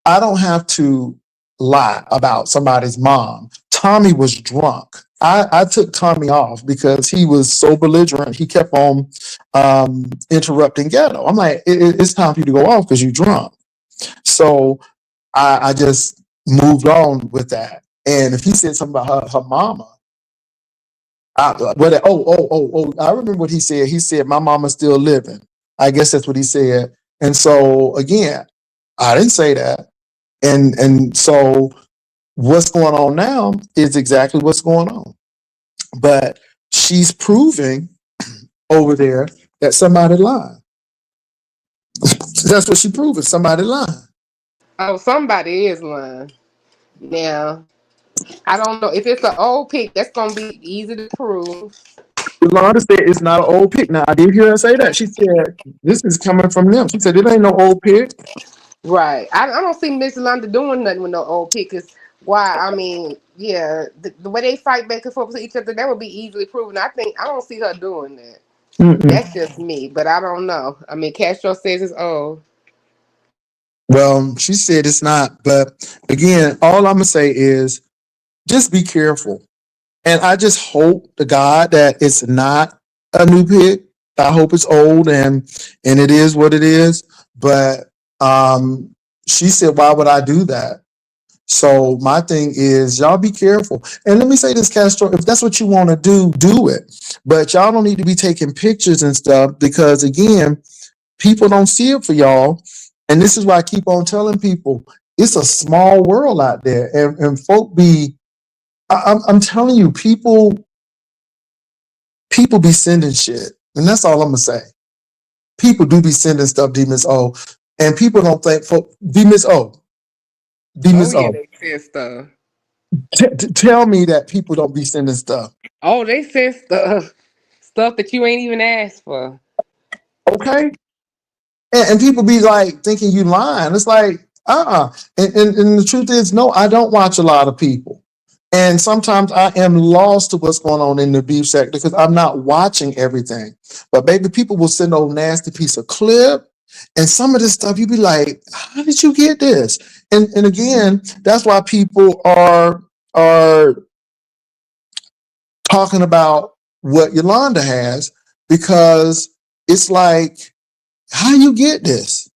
I don't have to lie about somebody's mom. Tommy was drunk. I took Tommy off because he was so belligerent. He kept on interrupting Ghetto. I'm like, it's time for you to go off because you're drunk. So I just moved on with that. And if he said something about her mama, I remember what he said. He said, my mama's still living. I guess that's what he said. And so again, I didn't say that. And so what's going on now is exactly what's going on. But she's proving over there that somebody lied. That's what she proving. Somebody lied.
Oh, somebody is lying. Now, I don't know if it's an old pic. That's gonna be easy to prove.
Yolanda said it's not an old pic. Now I did hear her say that. She said this is coming from them. She said it ain't no old pic.
Right. I don't see Miss Yolanda doing nothing with no old pictures. Why? I mean, yeah, the way they fight back and forth to each other, that would be easily proven. I don't see her doing that.
Mm-mm.
That's just me, but I don't know. I mean, Castro says it's old.
Well, she said it's not. But again, all I'm gonna say is just be careful. And I just hope to God that it's not a new pick. I hope it's old and it is what it is. But She said, why would I do that? So my thing is, y'all be careful. And let me say this, Castro, if that's what you want to do it. But y'all don't need to be taking pictures and stuff because, again, people don't see it for y'all. And this is why I keep on telling people it's a small world out there. And folk be, I'm telling you, people be sending shit. And that's all I'm going to say. People do be sending stuff, D Miss O. And people don't think, folk, D Miss O, D
Oh
Miss
yeah,
O.
they send stuff.
Tell me that people don't be sending stuff.
Oh, they send stuff. Stuff that you ain't even asked for.
Okay? And people be like thinking you lying. It's like, and the truth is, no, I don't watch a lot of people. And sometimes I am lost to what's going on in the beef sector because I'm not watching everything. But baby, people will send a nasty piece of clip. And some of this stuff, you be like, how did you get this? And again, that's why people are talking about what Yolanda has, because it's like, how you get this?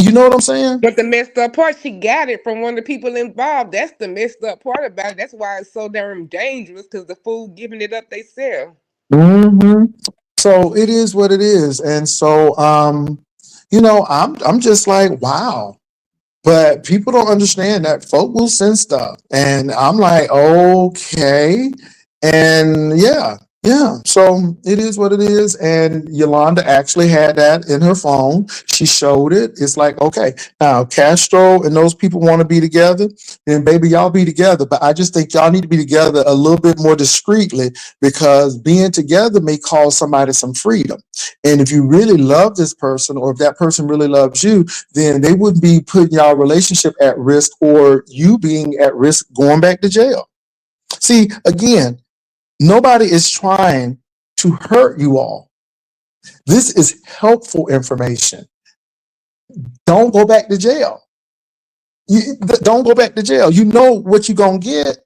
You know what I'm saying?
But the messed up part, she got it from one of the people involved. That's the messed up part about it. That's why it's so damn dangerous because the fool giving it up they sell.
Hmm. So it is what it is, and so I'm just like, wow. But people don't understand that folk will send stuff. And I'm like, okay. And yeah. So it is what it is. And Yolanda actually had that in her phone. She showed it. It's like, okay, now Castro and those people want to be together, then baby, y'all be together. But I just think y'all need to be together a little bit more discreetly because being together may cause somebody some freedom. And if you really love this person, or if that person really loves you, then they wouldn't be putting y'all relationship at risk or you being at risk going back to jail. See, again, nobody is trying to hurt you all. This is helpful information. Don't go back to jail. Don't go back to jail. You know what you're going to get,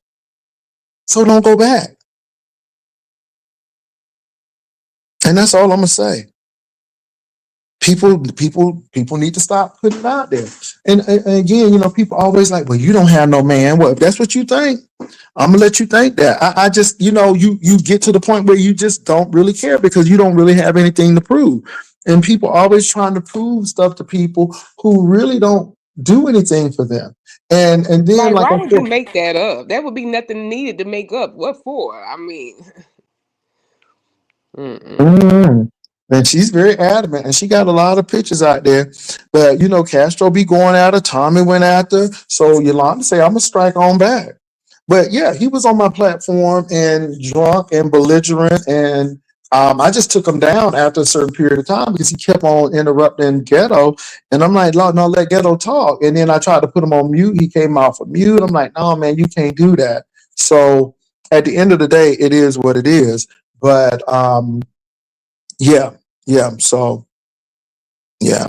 so don't go back. And that's all I'm going to say. People need to stop putting it out there. And again, people always like, well, you don't have no man. Well, if that's what you think, I'm gonna let you think that. I just, you get to the point where you just don't really care because you don't really have anything to prove. And people always trying to prove stuff to people who really don't do anything for them. And then,
Like,
like
why
I
would you
said,
make that up? That would be nothing needed to make up. What for? I mean, mm-mm.
mm, and she's very adamant, and she got a lot of pictures out there. But Castro be going at her. Tommy went after. So Yolanda say, "I'm gonna strike on back." But yeah, he was on my platform and drunk and belligerent, and I just took him down after a certain period of time because he kept on interrupting Ghetto, and I'm like, no, let Ghetto talk. And then I tried to put him on mute. He came off of mute. I'm like, no, man, you can't do that. So at the end of the day, it is what it is. But yeah, yeah. So yeah.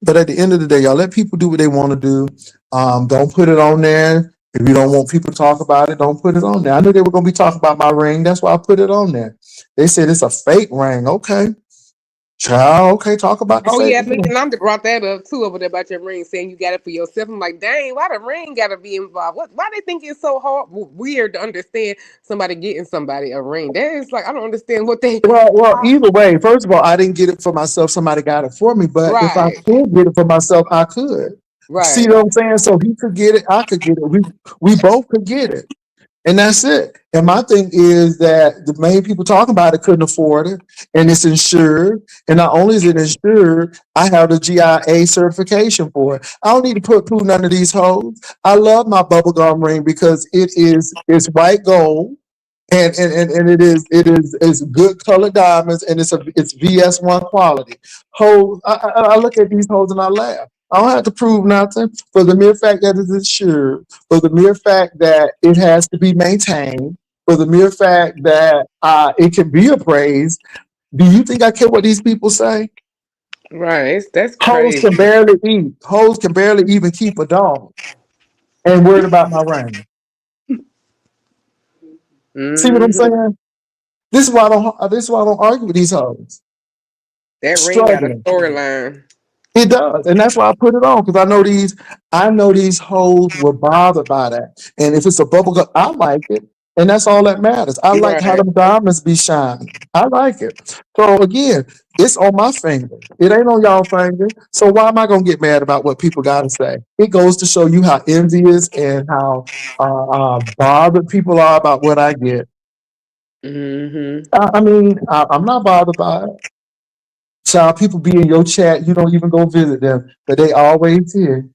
But at the end of the day, y'all let people do what they want to do. Don't put it on there. If you don't want people to talk about it, don't put it on there. I knew they were going to be talking about my ring. That's why I put it on there. They said it's a fake ring. Okay. Child, okay, talk about the
Oh
fake
yeah, look,
ring.
and I'm brought that up too over there about your ring, saying you got it for yourself. I'm like, dang, why the ring got to be involved? Why they think it's so hard, weird to understand somebody getting somebody a ring? That is like, I don't understand what they.
Well, either way, first of all, I didn't get it for myself. Somebody got it for me. But if I
Right,
could get it for myself, I could. See what
right.
I'm saying? So he could get it, I could get it. We both could get it. And that's it. And my thing is that the main people talking about it couldn't afford it, and it's insured. And not only is it insured, I have the GIA certification for it. I don't need to put through none of these hoes. I love my bubblegum ring because it's white gold. And it is good colored diamonds, and it's VS1 quality. Hoes, I look at these hoes and I laugh. I don't have to prove nothing for the mere fact that it's insured, for the mere fact that it has to be maintained, for the mere fact that it can be appraised. Do you think I care what these people say?
Right, that's
Hoes
crazy.
can barely eat. Hoes can barely even keep a dog and worried about my ring. See what I'm
Hmm.
saying? This is why I don't argue with these hoes.
That ring got a
Struggling.
storyline.
It does, and that's why I put it on because I know these hoes were bothered by that. And if it's a bubble gum, I like it, and that's all that matters. I like how
Right.
them diamonds be shining. I like it. So again, it's on my finger. It ain't on y'all finger. So why am I gonna get mad about what people got to say? It goes to show you how envious and how bothered people are about what I get.
Mm-hmm.
I'm not bothered by it. Child, people be in your chat, you don't even go visit them, but they always here.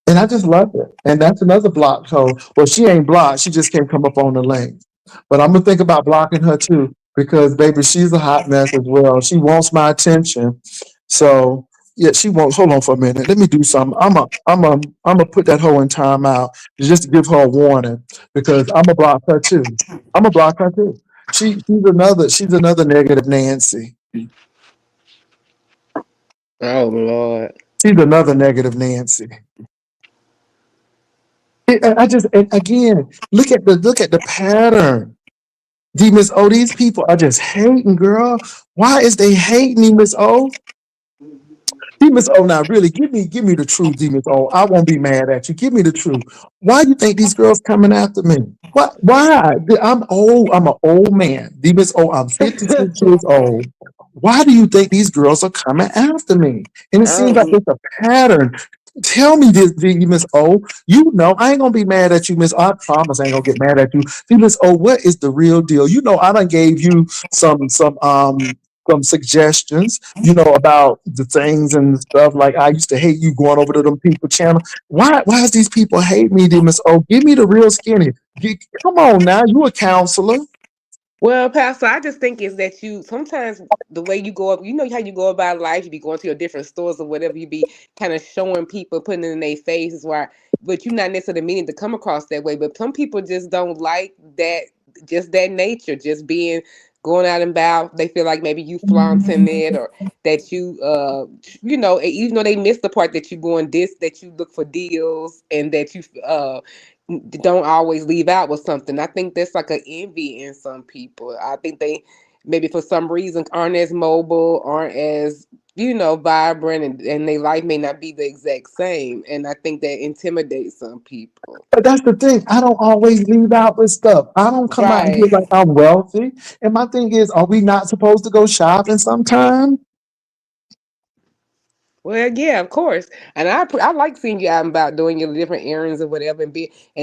And I just love it. And that's another block code. Well, she ain't blocked. She just can't come up on the link. But I'm gonna think about blocking her too, because baby, she's a hot mess as well. She wants my attention. So yeah, she won't hold on for a minute. Let me do something. I'm gonna put that hoe in timeout just to give her a warning because I'm gonna block her too. I'm gonna block her too. She's another negative Nancy.
Oh Lord.
She's another negative Nancy. I just and again look at the pattern. D Miss O, these people are just hating, girl. Why is they hating me, Miss O? D Miss O, now really give me the truth, D Miss O. I won't be mad at you. Give me the truth. Why you think these girls coming after me? What? Why? I'm old. I'm an old man. D Miss O, I'm 56 years old. Why do you think these girls are coming after me? And it seems like
Um,
it's a pattern. Tell me this, D Miss O. You know I ain't gonna be mad at you, Miss O. I promise I ain't gonna get mad at you. D Miss O, what is the real deal? You know I done gave you some suggestions, about the things and stuff. Like I used to hate you going over to them people channel. Why does these people hate me, Demus? Oh, give me the real skinny. Come on now, you a counselor.
well, Pastor, I just think is that you sometimes the way you go up, you know how you go about life, you be going to your different stores or whatever, you be kind of showing people, putting it in their faces why, but you're not necessarily meaning to come across that way. But some people just don't like that, just that nature, just being going out and about. They feel like maybe you flaunting it or that even though they miss the part that you going this, that you look for deals and that you don't always leave out with something. I think that's like an envy in some people. I think they maybe for some reason aren't as mobile, aren't as vibrant, and their life may not be the exact same. And I think that intimidates some people.
But that's the thing. I don't always leave out with stuff. I don't come out here
Right.
like I'm wealthy. And my thing is, are we not supposed to go shopping sometime?
Well, yeah, of course, and I like seeing you out and about doing your different errands or whatever, and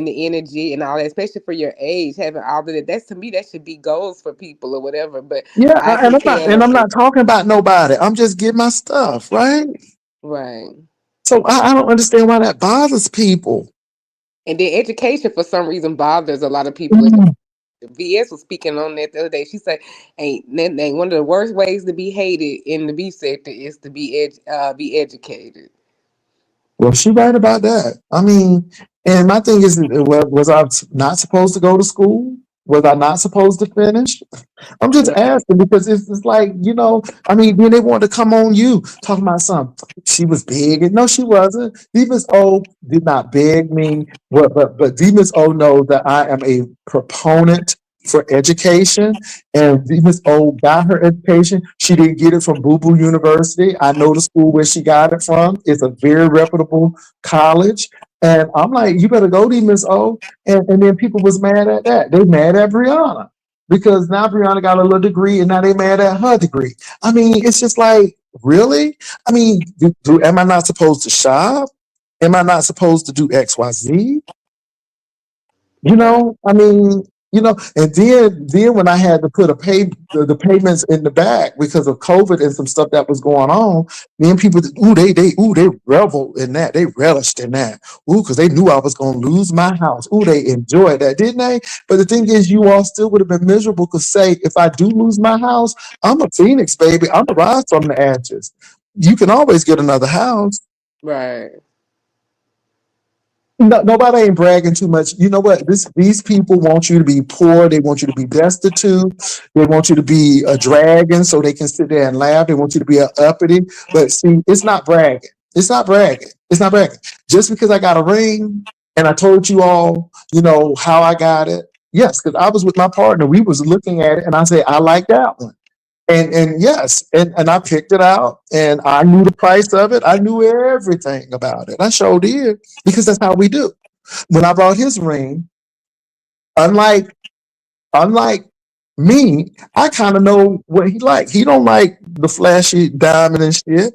the energy and all that, especially for your age, having all of that. That's to me, that should be goals for people or whatever. But
Yeah,
I
and
can
and
tell,
I'm not talking about nobody. I'm just getting my stuff, right?
right.
So I don't understand why that bothers people.
And then education, for some reason, bothers a lot of people. VS was speaking on that the other day. She said, "Ain't one of the worst ways to be hated in the B sector is to be educated."
Well, she right about that. I mean, and my thing is, was I not supposed to go to school? Was I not supposed to finish? I'm just
Right.
asking because it's like, I mean, then they want to come on you talking about something. She was big. And no, she wasn't. Demons O did not beg me. But Demons O knows that I am a proponent for education. And Demons O got her education. She didn't get it from Boo Boo University. I know the school where she got it from. It's a very reputable college. And I'm like, you better go, Demons O. And then people was mad at that. They mad at Brianna because now Brianna got a little degree and now they mad at her degree. I mean, it's just like, really? I mean, am I not supposed to shop? Am I not supposed to do XYZ?
Right.
I mean, and then when I had to put the payments in the back because of COVID and some stuff that was going on, then people, they reveled in that, they relished in that, because they knew I was gonna lose my house. They enjoyed that, didn't they? But the thing is, you all still would have been miserable because say, if I do lose my house, I'm a phoenix, baby. I'm a rise from the ashes. You can always get another house.
Right.
No, nobody ain't bragging too much. You know what? These people want you to be poor. They want you to be destitute. They want you to be a dragon so they can sit there and laugh. They want you to be a uppity. But see, it's not bragging. It's not bragging. It's not bragging. Just because I got a ring and I told you all, how I got it. Yes, because I was with my partner. We was looking at it and I said, I like that one. And yes, and I picked it out and I knew the price of it. I knew everything about it. I sure did because that's how we do. When I brought his ring, unlike unlike me, I kind of know what he like. He don't like the flashy diamond and shit.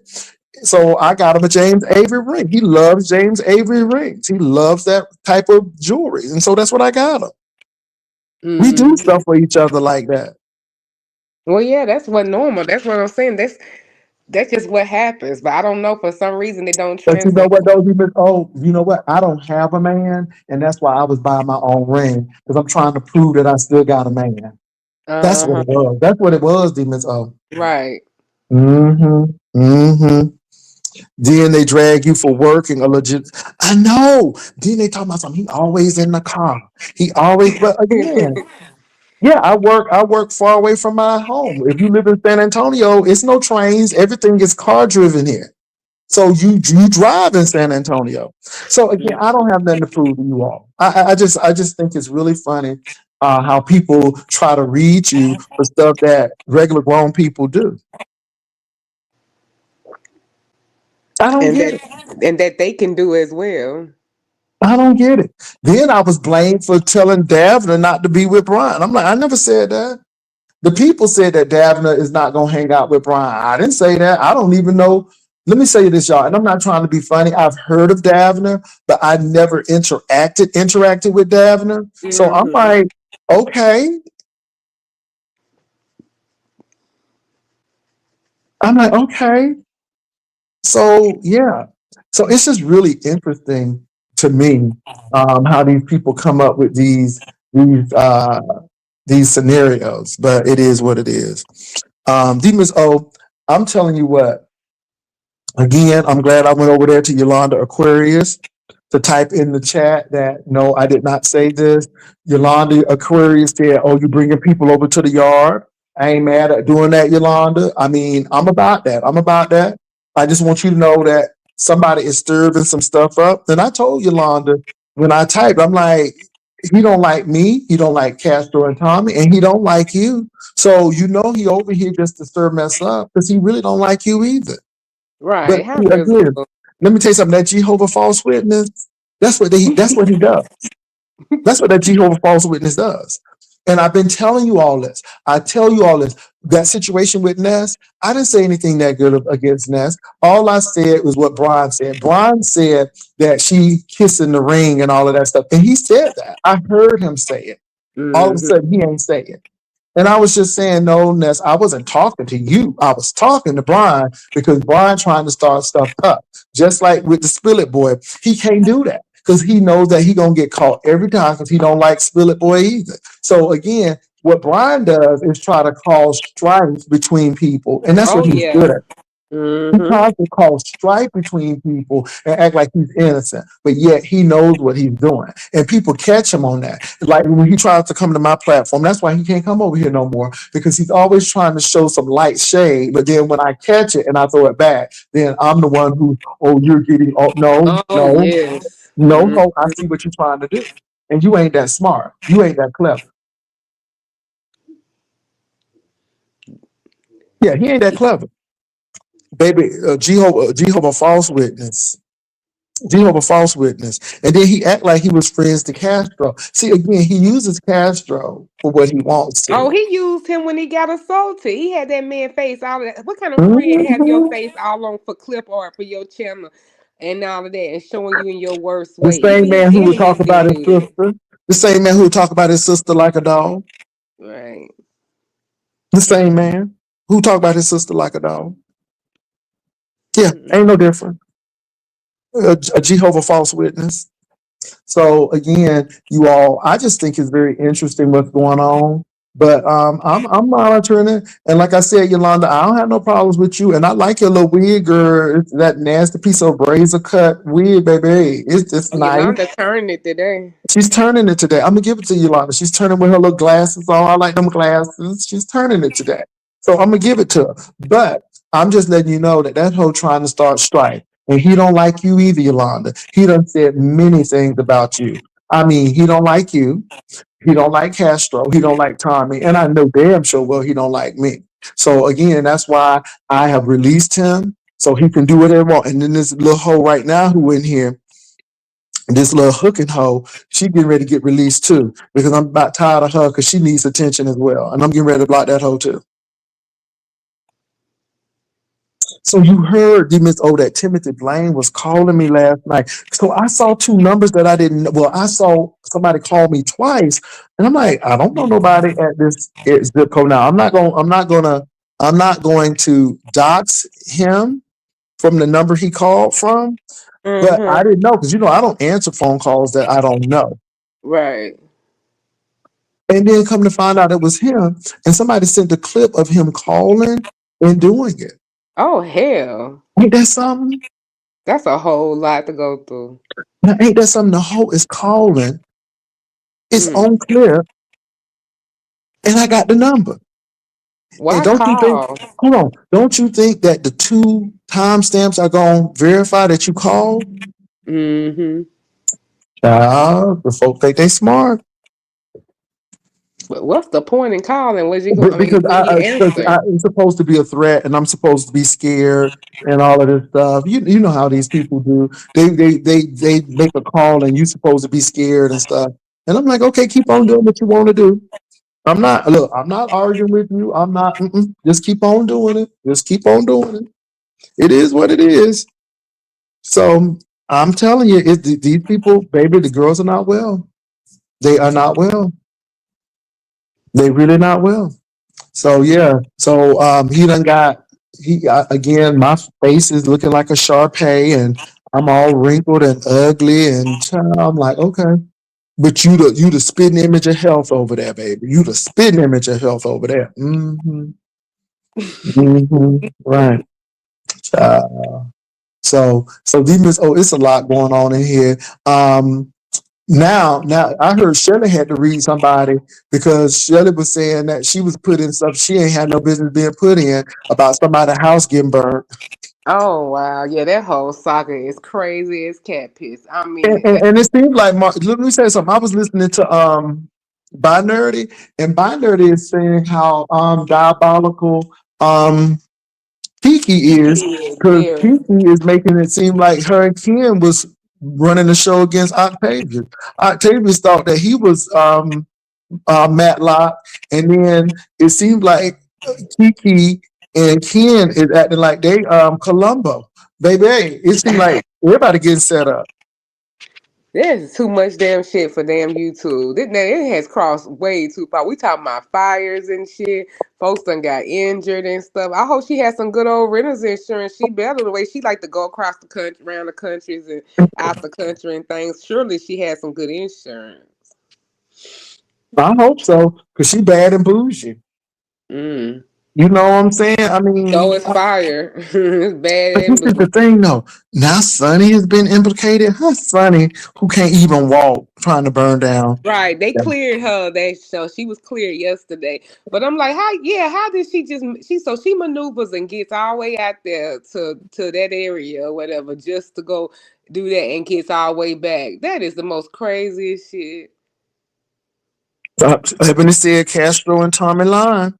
So I got him a James Avery ring. He loves James Avery rings. He loves that type of jewelry. And so that's what I got him. We do
Hmm.
stuff for each other like that.
Well, yeah, that's what normal. That's what I'm saying. That's just what happens. But I don't know, for some reason it don't
But you know
translate.
what, though, oh, you know what? I don't have a man, and that's why I was buying my own ring because I'm trying to prove that I still got a man. That's what
Uh-huh.
it was. That's what it was, Demons. Oh,
Right.
mm-hmm, mm-hmm. Then they drag you for working a legit. I know. Then they talk about something. He always in the car. He always. But again, yeah, I work far away from my home. If you live in San Antonio, it's no trains. Everything is car driven here. So you drive in San Antonio. So again, I don't have nothing to prove to you all. I just think it's really funny how people try to read you for stuff that regular grown people do. I don't
and
get
that
it.
and that they can do as well.
I don't get it. Then I was blamed for telling Davner not to be with Brian. I'm like, I never said that. The people said that Davner is not going to hang out with Brian. I didn't say that. I don't even know. Let me say this, y'all, and I'm not trying to be funny. I've heard of Davner, but I never interacted with Davner. So I'm
Hmm.
like, okay. I'm like, okay. So yeah. So it's just really interesting to me how these people come up with these these scenarios. But it is what it is. Demons O, I'm telling you what. Again, I'm glad I went over there to Yolanda Aquarius to type in the chat that no, I did not say this. Yolanda Aquarius said, "Oh, you bringing people over to the yard." I ain't mad at doing that, Yolanda. I mean, I'm about that. I'm about that. I just want you to know that somebody is stirring some stuff up. And I told Yolanda when I typed, I'm like, he don't like me, he don't like Castro and Tommy, and he don't like you. So you know he over here just to stir mess up because he really don't like you either. But
Right. How
see, again,
miserable.
let me tell you something. That Jehovah false witness, that's what he does. That's what that Jehovah false witness does. And I've been telling you all this. I tell you all this. That situation with Ness, I didn't say anything that good against Ness. All I said was what Brian said. Brian said that she kissing the ring and all of that stuff. And he said that. I heard him say it. All of a
Hmm.
sudden, he ain't saying it. And I was just saying, no, Ness, I wasn't talking to you. I was talking to Brian because Brian trying to start stuff up. Just like with the Spill It Boy. He can't do that because he knows that he gonna get caught every time because he don't like Spill It Boy either. So again, what Brian does is try to cause strife between people, and that's what
Oh
he's good
yeah.
at. He
Hmm.
tries to cause strife between people and act like he's innocent, but yet he knows what he's doing. And people catch him on that. Like when he tries to come to my platform, that's why he can't come over here no more because he's always trying to show some light shade. But then when I catch it and I throw it back, then I'm the one who, oh, you're getting, oh, no,
Oh
no,
yes.
no, no. I see what you're trying to do. And you ain't that smart. You ain't that clever. Yeah, he ain't that clever. Baby, Jehovah false witness. Jehovah false witness. And then he act like he was friends to Castro. See, again, he uses Castro for what he wants
Oh,
to.
he used him when he got assaulted. He had that man face all of that. What kind of friend have your
Mhm.
face all on for clip art for your channel and all of that and showing you in your worst
The
way?
same
Even his
man who would talk
enemies
about
didn't
his
do that.
sister. The same man who would talk about his sister like a dog.
Right.
The same man who talk about his sister like a dog. Yeah, ain't no
Mm-mm.
different. A Jehovah false witness. So again, you all, I just think it's very interesting what's going on. But I'm monitoring it, and like I said, Yolanda, I don't have no problems with you, and I like your little wig, girl. It's that nasty piece of razor cut wig, baby. It's
Oh,
nice.
Yolanda turned it today.
She's turning it today. I'm gonna give it to Yolanda. She's turning with her little glasses on. I like them glasses. She's turning it today. So I'm gonna give it to her. But I'm just letting you know that that hoe trying to start strife. And he don't like you either, Yolanda. He done said many things about you. I mean, he don't like you. He don't like Castro. He don't like Tommy. And I know damn sure well he don't like me. So again, that's why I have released him so he can do whatever he wants. And then this little hoe right now who in here, this little hooking hoe, she getting ready to get released too because I'm about tired of her because she needs attention as well, and I'm getting ready to block that hoe too. So you heard, Miss O, that Timothy Blaine was calling me last night. So I saw two numbers that I didn't. Well, I saw somebody call me twice, and I'm like, I don't know nobody at this zip code now. I'm not going to dox him from the number he called from. But I
Mm-hmm.
didn't know because I don't answer phone calls that I don't know.
Right.
And then come to find out it was him, and somebody sent a clip of him calling and doing it.
Oh hell.
Ain't that something?
That's a whole lot to go through.
Now, ain't that something? The hoe is calling. It's
Mm.
on clip, and I got the number. And
Why
don't you think?
call?
Hold on. Don't you think that the two timestamps are going to verify that you called?
Mm-hmm.
The folk think they smart.
But what's the point in calling? Was he going? I
Because
mean, would he answer?
it's supposed to be a threat, and I'm supposed to be scared, and all of this stuff. You know how these people do. They make a call, and you supposed to be scared and stuff. And I'm like, okay, keep on doing what you want to do. I'm not arguing with you. I'm not. Just keep on doing it. Just keep on doing it. It is what it is. So I'm telling you, these people, baby, the girls are not well. They are not well. They really not well. So yeah, so he done got again. My face is looking like a Shar-Pei, and I'm all wrinkled and ugly, and child, I'm like, okay, but you the spitting image of health over there, baby. You the spitting image of health over there. Right. So demons. Oh, it's a lot going on in here. Now I heard Shelley had to read somebody because Shelley was saying that she was put in stuff she ain't had no business being put in about somebody's house getting burned.
Oh wow, yeah, that whole saga is crazy as cat piss. I
And,
mean,
and, and it seems like let me say something. I was listening to Binary, and Binary is saying how diabolical Kiki is
he is
because
very.
Kiki is making it seem like her and Ken was running the show against Octavius. Octavius thought that he was Matlock, and then it seems like Kiki and Ken is acting like they Columbo. Baby, it seems like everybody getting set up.
There's too much damn shit for damn YouTube. It has crossed way too far. We talking about fires and shit. Folks done got injured and stuff. I hope she has some good old renters insurance. She better the way she like to go across the country, around the countries and out the country and things. Surely she has some good insurance.
I hope so, because she bad and bougie.
Mm.
You know what I'm saying? I
So
mean,
it's fire. It's bad
but this
and
is
blue.
the thing though. Now Sonny has been implicated. Huh, Sonny, who can't even walk, trying to burn down.
Right, they cleared her. They so she was cleared yesterday. But I'm like, how? Yeah, how did she just? She maneuvers and gets all the way out there to that area or whatever just to go do that and gets all the way back. That is the most craziest shit.
Ebony said Castro and Tommy Line.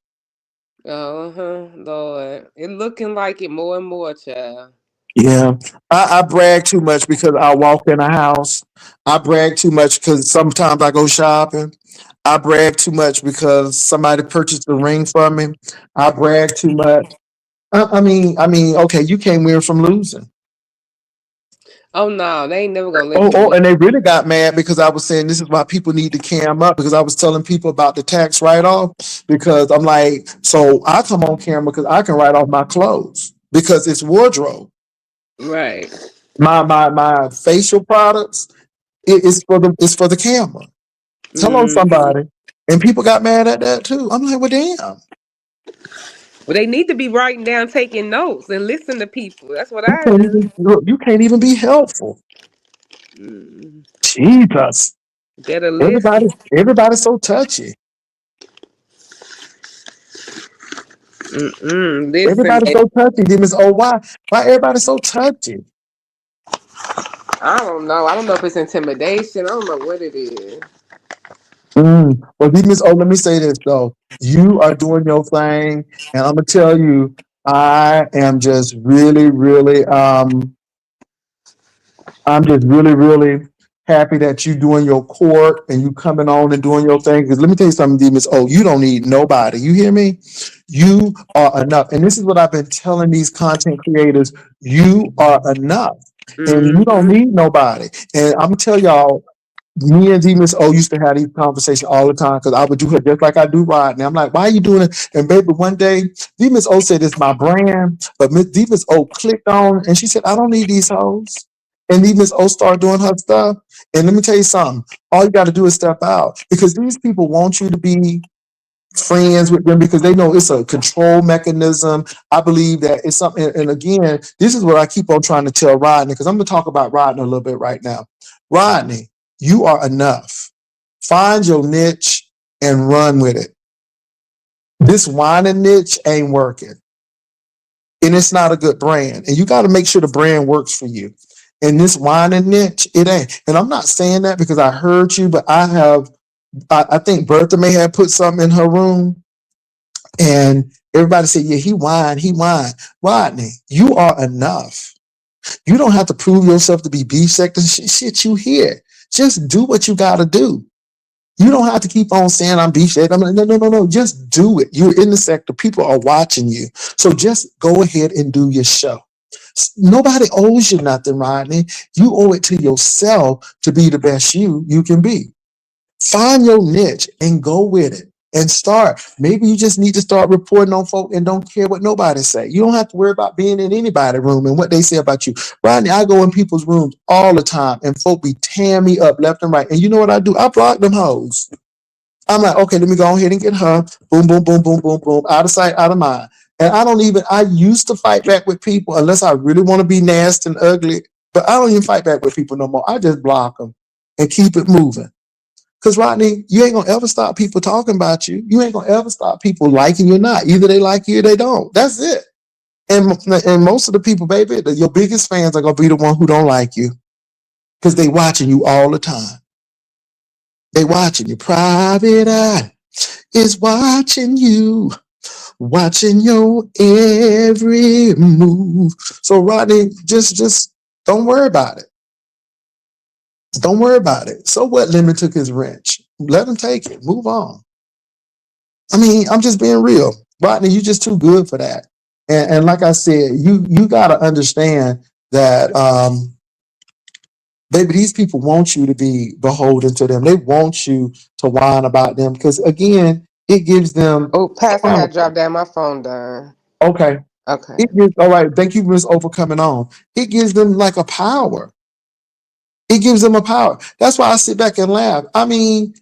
Lord, it looking like it more and more, child.
Yeah, I brag too much because I walk in a house. I brag too much because sometimes I go shopping. I brag too much because somebody purchased a ring for me. I brag too much. Okay, you can't win from losing.
Oh no, they ain't never gonna let you
Oh,
win.
and they really got mad because I was saying this is why people need to cam up because I was telling people about the tax write off because I'm like, so I come on camera because I can write off my clothes because it's wardrobe.
Right.
My facial products is for the camera. Hello,
Mm.
somebody, and people got mad at that too. I'm like, well, damn,
Well, they need to be writing down, taking notes, and listen to people. That's what
you
I
can't
do.
even you can't even be helpful.
Mm.
Jesus,
Better listen.
everybody everybody's so touchy.
Listen,
Everybody's so touchy. Them is oh why everybody so touchy?
I don't know. I don't know if it's intimidation. I don't know what it is.
Well, Miss O, let me say this though. You are doing your thing, and I'm gonna tell you, I am just I'm just really happy that you doing your court and you coming on and doing your thing. Because let me tell you something, Demas. Oh, you don't need nobody. You hear me? You are enough. And this is what I've been telling these content creators. You are enough. And you don't
Mm-hmm.
need nobody. And I'm gonna tell y'all, me and Demas O used to have these conversations all the time because I would do her just like I do Rodney. I'm like, why are you doing it? And baby, one day, Demas O said it's my brand, but Miss Demas O clicked on and she said, I don't need these hoes. And Demas O started doing her stuff. And let me tell you something, all you got to do is step out because these people want you to be friends with them because they know it's a control mechanism. I believe that it's something. And again, this is what I keep on trying to tell Rodney because I'm going to talk about Rodney a little bit right now. Rodney, you are enough. Find your niche and run with it. This whining niche ain't working. And it's not a good brand. And you got to make sure the brand works for you. And this whining niche, it ain't. And I'm not saying that because I heard you, but I think Bertha may have put something in her room and everybody said, yeah, he whined. Rodney, you are enough. You don't have to prove yourself to be beef sector. Shit, you here. Just do what you got to do. You don't have to keep on saying I'm beef sector. I'm like, no. Just do it. You're in the sector. People are watching you. So just go ahead and do your show. Nobody owes you nothing, Rodney. You owe it to yourself to be the best you can be. Find your niche and go with it and start. Maybe you just need to start reporting on folk and don't care what nobody say. You don't have to worry about being in anybody's room and what they say about you. Rodney, I go in people's rooms all the time and folk be tearing me up left and right. And you know what I do? I block them hoes. I'm like, okay, let me go ahead and get her. Boom, boom, boom, boom, boom, boom. Out of sight, out of mind. And I used to fight back with people unless I really want to be nasty and ugly. But I don't even fight back with people no more. I just block them and keep it moving. Because Rodney, you ain't gonna ever stop people talking about you. You ain't gonna ever stop people liking you or not. Either they like you or they don't. That's it. And most of the people, baby, your biggest fans are gonna be the one who don't like you because they watching you all the time. They watching you. Private eye is watching you, watching your every move. So Rodney, just don't worry about it. Don't worry about it. So what? Lemon took his wrench. Let him take it. Move on. I mean, I'm just being real. Rodney, you're just too good for that. And like I said, you gotta understand that baby, these people want you to be beholden to them. They want you to whine about them because again, it gives them
Oh, Pastor, I
power.
had dropped down my phone down.
Okay.
Okay.
It gives all right, thank you, Miss O, for coming on. It gives them like a power. It gives them a power. That's why I sit back and laugh. I mean,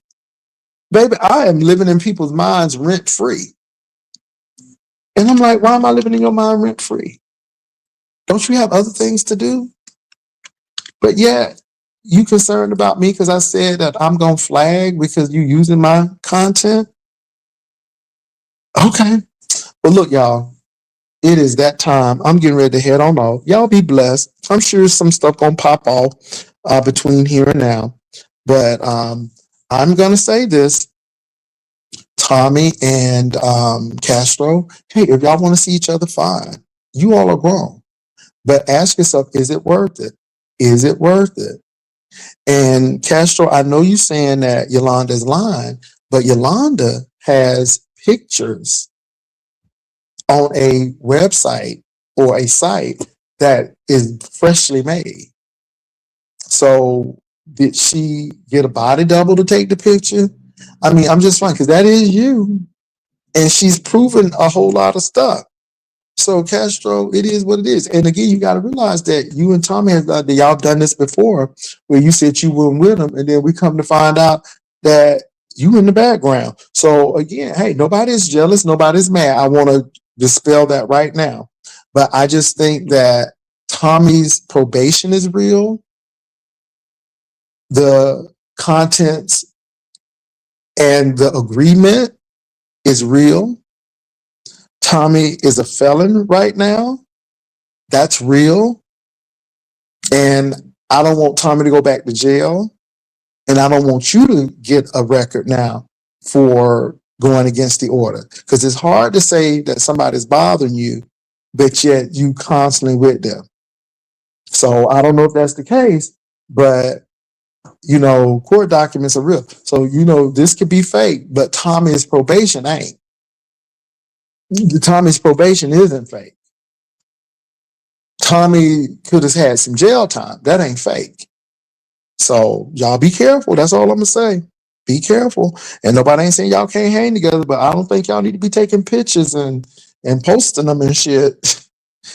baby, I am living in people's minds rent free. And I'm like, why am I living in your mind rent free? Don't you have other things to do? But yet, you concerned about me because I said that I'm gonna flag because you using my content? Okay. But look, y'all, it is that time. I'm getting ready to head on off. Y'all be blessed. I'm sure some stuff gonna pop off between here and now. But I'm gonna say this, Tommy and Castro. Hey, if y'all want to see each other, fine. You all are grown. But ask yourself, is it worth it? Is it worth it? And Castro, I know you saying that Yolanda's lying, but Yolanda has pictures on a website or a site that is freshly made. So did she get a body double to take the picture? I mean, I'm just fine because that is you. And she's proven a whole lot of stuff. So Castro, it is what it is. And again, you got to realize that you and Tommy have y'all done this before, where you said you weren't with him, and then we come to find out that you in the background. So again, hey, nobody's jealous, nobody's mad. I want to dispel that right now. But I just think that Tommy's probation is real. The contents and the agreement is real. Tommy is a felon right now. That's real. And I don't want Tommy to go back to jail. And I don't want you to get a record now for going against the order. Because it's hard to say that somebody's bothering you, but yet you constantly with them. So I don't know if that's the case, but court documents are real. So, this could be fake, but Tommy's probation ain't. Tommy's probation isn't fake. Tommy could have had some jail time. That ain't fake. So y'all be careful. That's all I'm gonna say. Be careful. And nobody ain't saying y'all can't hang together, but I don't think y'all need to be taking pictures and posting them and shit.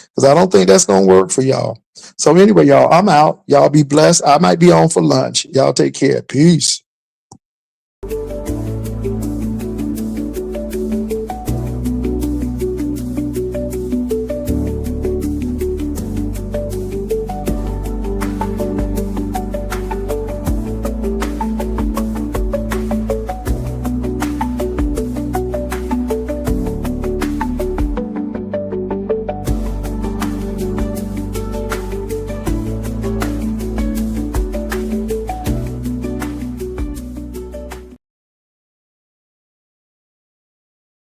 Because I don't think that's gonna work for y'all. So anyway, y'all, I'm out. Y'all be blessed. I might be on for lunch. Y'all take care. Peace.